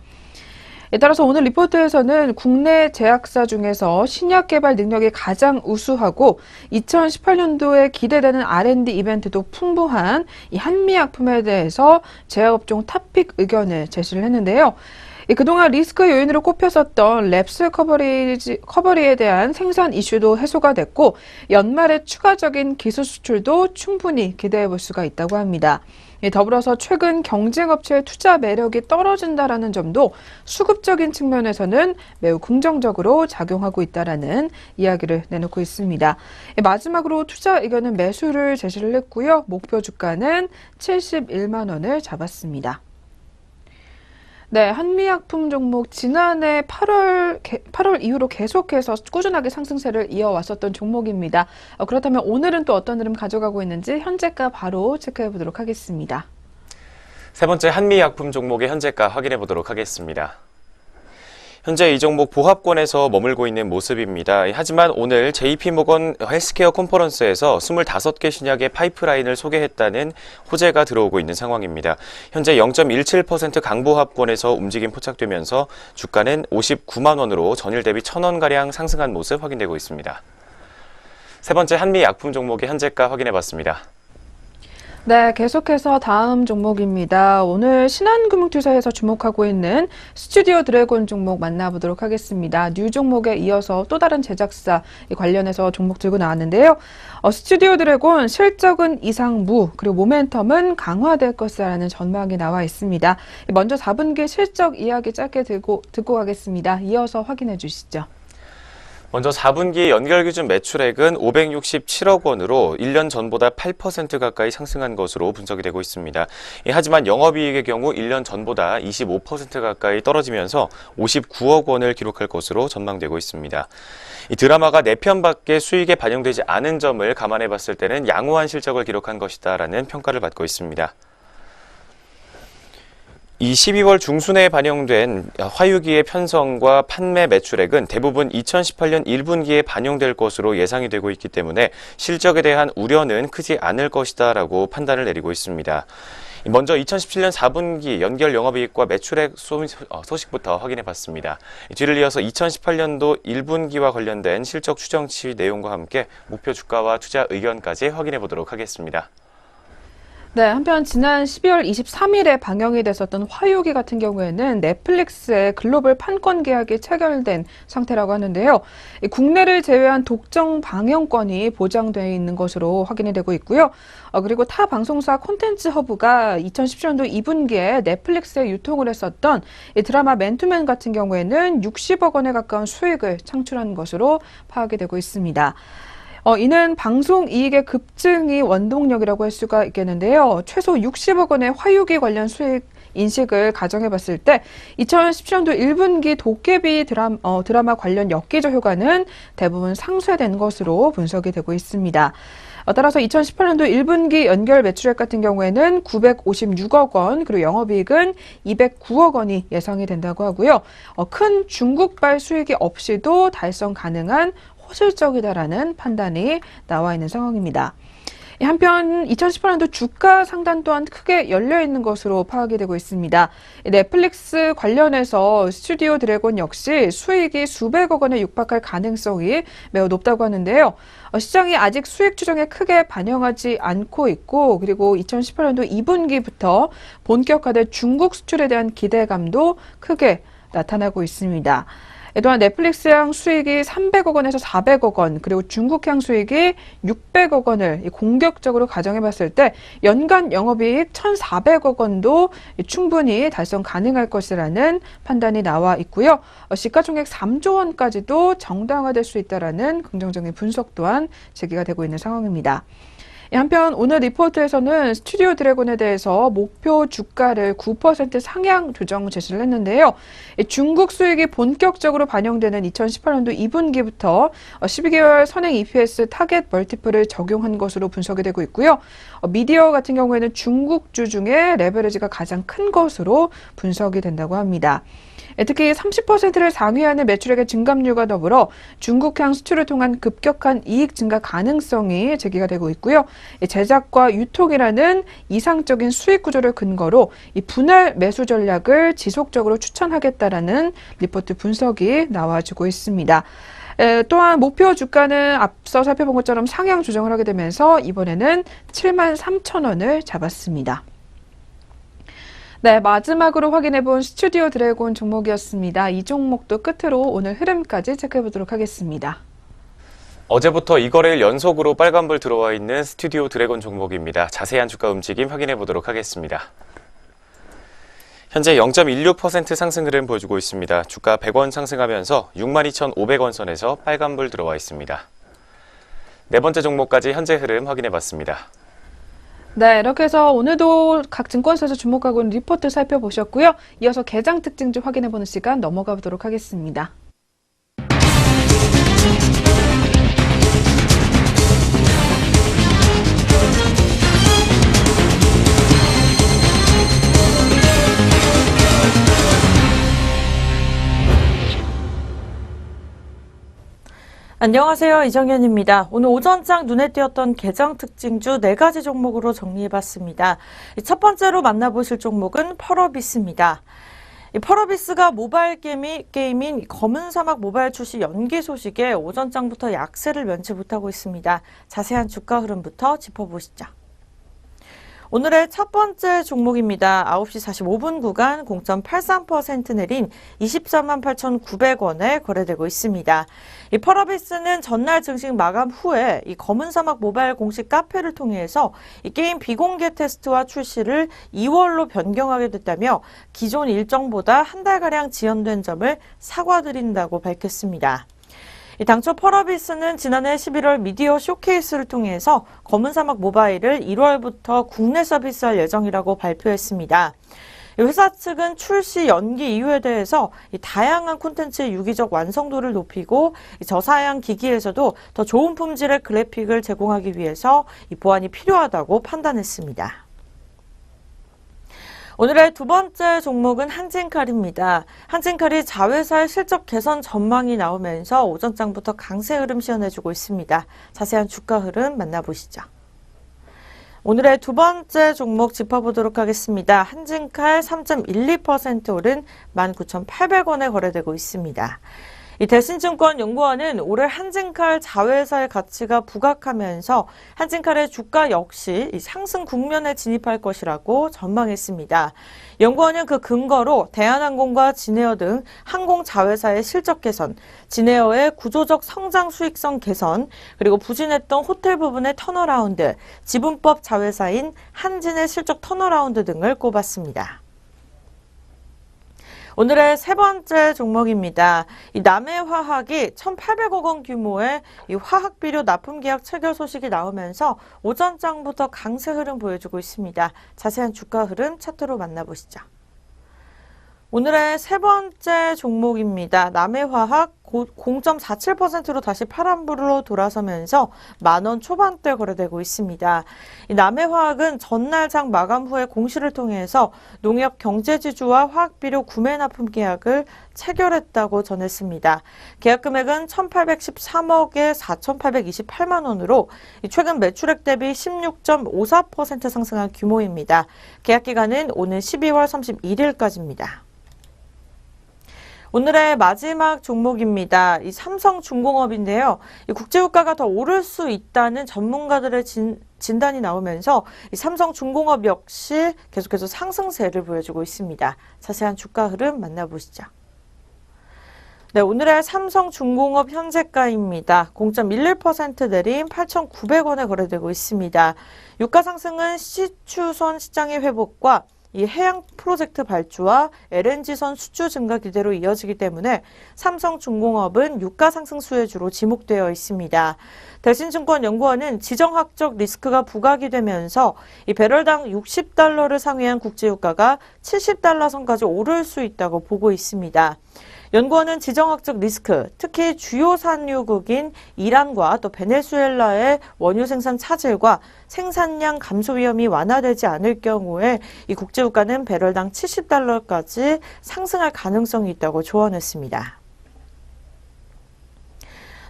따라서 오늘 리포트에서는 국내 제약사 중에서 신약 개발 능력이 가장 우수하고 2018년도에 기대되는 R&D 이벤트도 풍부한 이 한미약품에 대해서 제약업종 탑픽 의견을 제시를 했는데요. 그동안 리스크 요인으로 꼽혔었던 랩스 커버리에 대한 생산 이슈도 해소가 됐고 연말에 추가적인 기술 수출도 충분히 기대해 볼 수가 있다고 합니다. 더불어서 최근 경쟁업체의 투자 매력이 떨어진다라는 점도 수급적인 측면에서는 매우 긍정적으로 작용하고 있다라는 이야기를 내놓고 있습니다. 마지막으로 투자 의견은 매수를 제시를 했고요. 목표 주가는 71만 원을 잡았습니다. 네, 한미약품 종목 지난해 8월 이후로 계속해서 꾸준하게 상승세를 이어왔었던 종목입니다. 그렇다면 오늘은 또 어떤 흐름 가져가고 있는지 현재가 바로 체크해 보도록 하겠습니다. 세 번째 한미약품 종목의 현재가 확인해 보도록 하겠습니다. 현재 이 종목 보합권에서 머물고 있는 모습입니다. 하지만 오늘 JP모건 헬스케어 컨퍼런스에서 25개 신약의 파이프라인을 소개했다는 호재가 들어오고 있는 상황입니다. 현재 0.17% 강보합권에서 움직임 포착되면서 주가는 59만 원으로 전일 대비 1,000원가량 상승한 모습 확인되고 있습니다. 세 번째 한미약품 종목의 현재가 확인해 봤습니다. 네, 계속해서 다음 종목입니다. 오늘 신한금융투자에서 주목하고 있는 스튜디오 드래곤 종목 만나보도록 하겠습니다. 뉴 종목에 이어서 또 다른 제작사 관련해서 종목 들고 나왔는데요. 스튜디오 드래곤 실적은 이상무, 그리고 모멘텀은 강화될 것이라는 전망이 나와 있습니다. 먼저 4분기 실적 이야기 짧게 듣고 가겠습니다. 이어서 확인해 주시죠. 먼저 4분기 연결 기준 매출액은 567억 원으로 1년 전보다 8% 가까이 상승한 것으로 분석이 되고 있습니다. 하지만 영업이익의 경우 1년 전보다 25% 가까이 떨어지면서 59억 원을 기록할 것으로 전망되고 있습니다. 이 드라마가 4편밖에 수익에 반영되지 않은 점을 감안해 봤을 때는 양호한 실적을 기록한 것이다라는 평가를 받고 있습니다. 이 12월 중순에 반영된 화유기의 편성과 판매 매출액은 대부분 2018년 1분기에 반영될 것으로 예상이 되고 있기 때문에 실적에 대한 우려는 크지 않을 것이다라고 판단을 내리고 있습니다. 먼저 2017년 4분기 연결 영업이익과 매출액 소식부터 확인해 봤습니다. 뒤를 이어서 2018년도 1분기와 관련된 실적 추정치 내용과 함께 목표 주가와 투자 의견까지 확인해 보도록 하겠습니다. 네, 한편 지난 12월 23일에 방영이 됐었던 화요기 같은 경우에는 넷플릭스의 글로벌 판권 계약이 체결된 상태라고 하는데요. 이 국내를 제외한 독점 방영권이 보장되어 있는 것으로 확인이 되고 있고요. 그리고 타 방송사 콘텐츠 허브가 2017년도 2분기에 넷플릭스에 유통을 했었던 이 드라마 맨투맨 같은 경우에는 60억 원에 가까운 수익을 창출한 것으로 파악이 되고 있습니다. 이는 방송 이익의 급증이 원동력이라고 할 수가 있겠는데요. 최소 60억 원의 화요기 관련 수익 인식을 가정해 봤을 때 2017년도 1분기 도깨비 드라마 관련 엽기적 효과는 대부분 상쇄된 것으로 분석이 되고 있습니다. 따라서 2018년도 1분기 연결 매출액 같은 경우에는 956억 원, 그리고 영업이익은 209억 원이 예상이 된다고 하고요. 큰 중국발 수익이 없이도 달성 가능한 호실적이다라는 판단이 나와 있는 상황입니다. 한편 2018년도 주가 상단 또한 크게 열려 있는 것으로 파악이 되고 있습니다. 넷플릭스 관련해서 스튜디오 드래곤 역시 수익이 수백억 원에 육박할 가능성이 매우 높다고 하는데요. 시장이 아직 수익 추정에 크게 반영하지 않고 있고, 그리고 2018년도 2분기부터 본격화된 중국 수출에 대한 기대감도 크게 나타나고 있습니다. 또한 넷플릭스향 수익이 300억 원에서 400억 원, 그리고 중국향 수익이 600억 원을 공격적으로 가정해 봤을 때 연간 영업이익 1,400억 원도 충분히 달성 가능할 것이라는 판단이 나와 있고요. 시가총액 3조 원까지도 정당화될 수 있다라는 긍정적인 분석 또한 제기가 되고 있는 상황입니다. 한편 오늘 리포트에서는 스튜디오 드래곤에 대해서 목표 주가를 9% 상향 조정 제시를 했는데요. 중국 수익이 본격적으로 반영되는 2018년도 2분기부터 12개월 선행 EPS 타겟 멀티플을 적용한 것으로 분석이 되고 있고요. 미디어 같은 경우에는 중국주 중에 레버리지가 가장 큰 것으로 분석이 된다고 합니다. 특히 30%를 상회하는 매출액의 증감률과 더불어 중국향 수출을 통한 급격한 이익 증가 가능성이 제기가 되고 있고요. 제작과 유통이라는 이상적인 수익 구조를 근거로 이 분할 매수 전략을 지속적으로 추천하겠다라는 리포트 분석이 나와주고 있습니다. 또한 목표 주가는 앞서 살펴본 것처럼 상향 조정을 하게 되면서 이번에는 73,000원을 잡았습니다. 네, 마지막으로 확인해본 스튜디오 드래곤 종목이었습니다. 이 종목도 끝으로 오늘 흐름까지 체크해보도록 하겠습니다. 어제부터 이거래일 연속으로 빨간불 들어와 있는 스튜디오 드래곤 종목입니다. 자세한 주가 움직임 확인해 보도록 하겠습니다. 현재 0.16% 상승 흐름 보여주고 있습니다. 주가 100원 상승하면서 62,500원 선에서 빨간불 들어와 있습니다. 네 번째 종목까지 현재 흐름 확인해 봤습니다. 네, 이렇게 해서 오늘도 각 증권사에서 주목하고 있는 리포트 살펴보셨고요. 이어서 개장 특징주 확인해보는 시간 넘어가 보도록 하겠습니다. 안녕하세요. 이정현입니다. 오늘 오전장 눈에 띄었던 개장 특징주 4가지 종목으로 정리해봤습니다. 첫 번째로 만나보실 종목은 펄어비스입니다. 펄어비스가 모바일 게임인 검은 사막 모바일 출시 연기 소식에 오전장부터 약세를 면치 못하고 있습니다. 자세한 주가 흐름부터 짚어보시죠. 오늘의 첫 번째 종목입니다. 9시 45분 구간 0.83% 내린 24만 8,900원에 거래되고 있습니다. 이 펄어비스는 전날 증식 마감 후에 이 검은 사막 모바일 공식 카페를 통해서 이 게임 비공개 테스트와 출시를 2월로 변경하게 됐다며 기존 일정보다 한 달가량 지연된 점을 사과드린다고 밝혔습니다. 당초 펄어비스는 지난해 11월 미디어 쇼케이스를 통해서 검은 사막 모바일을 1월부터 국내 서비스할 예정이라고 발표했습니다. 회사 측은 출시 연기 이유에 대해서 다양한 콘텐츠의 유기적 완성도를 높이고 저사양 기기에서도 더 좋은 품질의 그래픽을 제공하기 위해서 보완이 필요하다고 판단했습니다. 오늘의 두 번째 종목은 한진칼입니다. 한진칼이 자회사의 실적 개선 전망이 나오면서 오전장부터 강세 흐름 시연해주고 있습니다. 자세한 주가 흐름 만나보시죠. 오늘의 두 번째 종목 짚어보도록 하겠습니다. 한진칼 3.12% 오른 19,800원에 거래되고 있습니다. 이 대신증권연구원은 올해 한진칼 자회사의 가치가 부각하면서 한진칼의 주가 역시 이 상승 국면에 진입할 것이라고 전망했습니다. 연구원은 그 근거로 대한항공과 진에어 등 항공 자회사의 실적 개선, 진에어의 구조적 성장 수익성 개선, 그리고 부진했던 호텔 부분의 턴어라운드, 지분법 자회사인 한진의 실적 턴어라운드 등을 꼽았습니다. 오늘의 세 번째 종목입니다. 이 남해화학이 1,800억 원 규모의 이 화학비료 납품 계약 체결 소식이 나오면서 오전장부터 강세 흐름 보여주고 있습니다. 자세한 주가 흐름 차트로 만나보시죠. 오늘의 세 번째 종목입니다. 남해화학 0.47%로 다시 파란불로 돌아서면서 10,000원 초반대 거래되고 있습니다. 이 남해화학은 전날 장 마감 후에 공시를 통해서 농협 경제지주와 화학비료 구매 납품 계약을 체결했다고 전했습니다. 계약 금액은 1,813억에 4,828만 원으로 최근 매출액 대비 16.54% 상승한 규모입니다. 계약 기간은 오는 12월 31일까지입니다. 오늘의 마지막 종목입니다. 이 삼성중공업인데요. 이 국제유가가 더 오를 수 있다는 전문가들의 진단이 나오면서 이 삼성중공업 역시 계속해서 상승세를 보여주고 있습니다. 자세한 주가 흐름 만나보시죠. 네, 오늘의 삼성중공업 현재가입니다. 0.11% 내린 8,900원에 거래되고 있습니다. 유가 상승은 시추선 시장의 회복과 이 해양 프로젝트 발주와 LNG선 수주 증가 기대로 이어지기 때문에 삼성중공업은 유가 상승 수혜주로 지목되어 있습니다. 대신증권연구원은 지정학적 리스크가 부각이 되면서 이 배럴당 60달러를 상회한 국제유가가 70달러 선까지 오를 수 있다고 보고 있습니다. 연구원은 지정학적 리스크, 특히 주요 산유국인 이란과 또 베네수엘라의 원유 생산 차질과 생산량 감소 위험이 완화되지 않을 경우에 이 국제유가는 배럴당 70달러까지 상승할 가능성이 있다고 조언했습니다.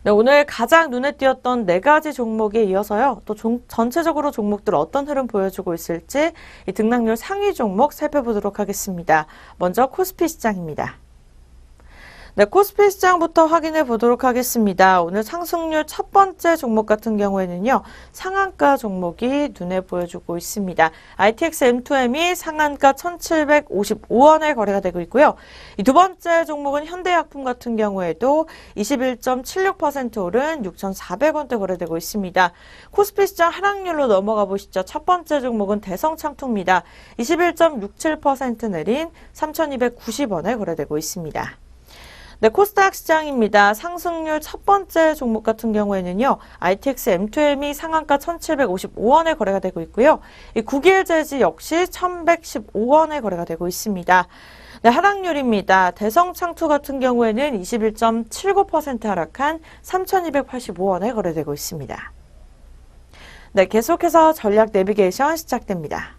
네, 오늘 가장 눈에 띄었던 4가지 종목에 이어서요. 또 전체적으로 종목들 어떤 흐름 보여주고 있을지 이 등락률 상위 종목 살펴보도록 하겠습니다. 먼저 코스피 시장입니다. 네, 코스피 시장부터 확인해 보도록 하겠습니다. 오늘 상승률 첫 번째 종목 같은 경우에는요, 상한가 종목이 눈에 보여주고 있습니다. ITX M2M이 상한가 1,755원에 거래가 되고 있고요. 이 두 번째 종목은 현대약품 같은 경우에도 21.76% 오른 6,400원대 거래되고 있습니다. 코스피 시장 하락률로 넘어가 보시죠. 첫 번째 종목은 대성창투입니다. 21.67% 내린 3,290원에 거래되고 있습니다. 네, 코스닥 시장입니다. 상승률 첫 번째 종목 같은 경우에는요, ITX M2M이 상한가 1,755원에 거래가 되고 있고요. 이 국일재지 역시 1,115원에 거래가 되고 있습니다. 네, 하락률입니다. 대성창투 같은 경우에는 21.79% 하락한 3,285원에 거래되고 있습니다. 네, 계속해서 전략 내비게이션 시작됩니다.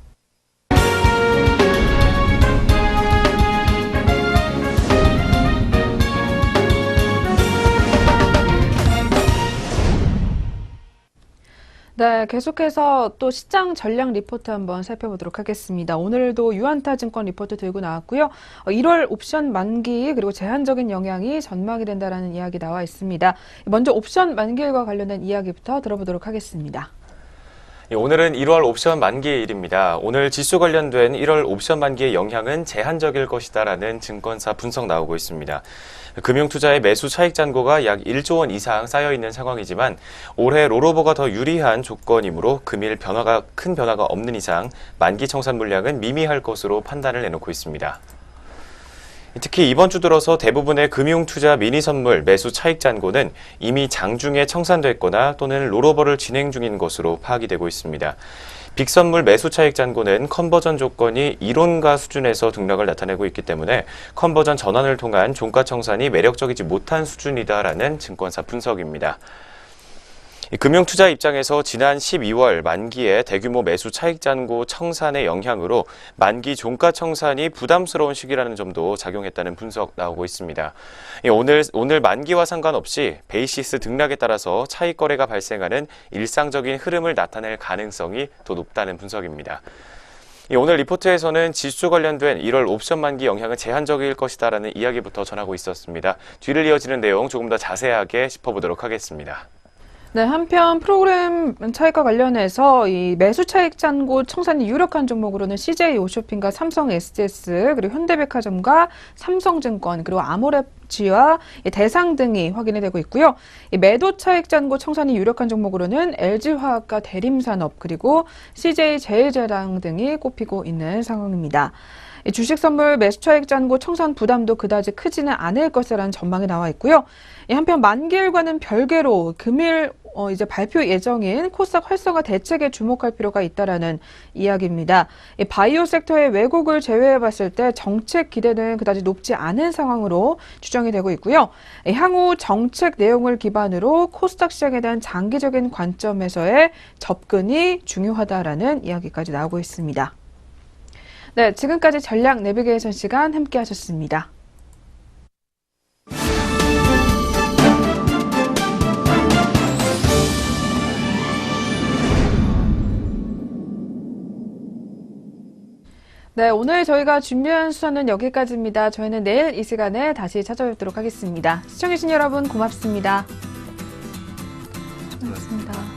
네, 계속해서 또 시장 전략 리포트 한번 살펴보도록 하겠습니다. 오늘도 유한타증권 리포트 들고 나왔고요. 1월 옵션 만기 그리고 제한적인 영향이 전망이 된다라는 이야기 나와 있습니다. 먼저 옵션 만기일과 관련된 이야기부터 들어보도록 하겠습니다. 오늘은 1월 옵션 만기일입니다. 오늘 지수 관련된 1월 옵션 만기의 영향은 제한적일 것이다라는 증권사 분석 나오고 있습니다. 금융투자의 매수 차익 잔고가 약 1조 원 이상 쌓여있는 상황이지만 올해 롤오버가 더 유리한 조건이므로 금일 큰 변화가 없는 이상 만기 청산 물량은 미미할 것으로 판단을 내놓고 있습니다. 특히 이번 주 들어서 대부분의 금융투자 미니선물 매수 차익 잔고는 이미 장중에 청산됐거나 또는 롤오버를 진행 중인 것으로 파악이 되고 있습니다. 빅선물 매수 차익 잔고는 컨버전 조건이 이론가 수준에서 등락을 나타내고 있기 때문에 컨버전 전환을 통한 종가 청산이 매력적이지 못한 수준이다라는 증권사 분석입니다. 금융투자 입장에서 지난 12월 만기에 대규모 매수 차익 잔고 청산의 영향으로 만기 종가 청산이 부담스러운 시기라는 점도 작용했다는 분석 나오고 있습니다. 오늘 만기와 상관없이 베이시스 등락에 따라서 차익 거래가 발생하는 일상적인 흐름을 나타낼 가능성이 더 높다는 분석입니다. 오늘 리포트에서는 지수 관련된 1월 옵션 만기 영향은 제한적일 것이다라는 이야기부터 전하고 있었습니다. 뒤를 이어지는 내용 조금 더 자세하게 짚어보도록 하겠습니다. 네, 한편 프로그램 차익과 관련해서 이 매수 차익 잔고 청산이 유력한 종목으로는 CJ 오쇼핑과 삼성 SDS, 그리고 현대백화점과 삼성증권, 그리고 아모레지와 대상 등이 확인이 되고 있고요. 이 매도 차익 잔고 청산이 유력한 종목으로는 LG화학과 대림산업, 그리고 CJ 제일제당 등이 꼽히고 있는 상황입니다. 이 주식 선물 매수 차익 잔고 청산 부담도 그다지 크지는 않을 것이라는 전망이 나와 있고요. 한편 만기일과는 별개로 금일 이제 발표 예정인 코스닥 활성화 대책에 주목할 필요가 있다라는 이야기입니다. 이 바이오 섹터의 왜곡을 제외해 봤을 때 정책 기대는 그다지 높지 않은 상황으로 추정이 되고 있고요. 향후 정책 내용을 기반으로 코스닥 시장에 대한 장기적인 관점에서의 접근이 중요하다라는 이야기까지 나오고 있습니다. 네, 지금까지 전략 내비게이션 시간 함께 하셨습니다. 네, 오늘 저희가 준비한 수사는 여기까지입니다. 저희는 내일 이 시간에 다시 찾아뵙도록 하겠습니다. 시청해주신 여러분 고맙습니다. 고맙습니다.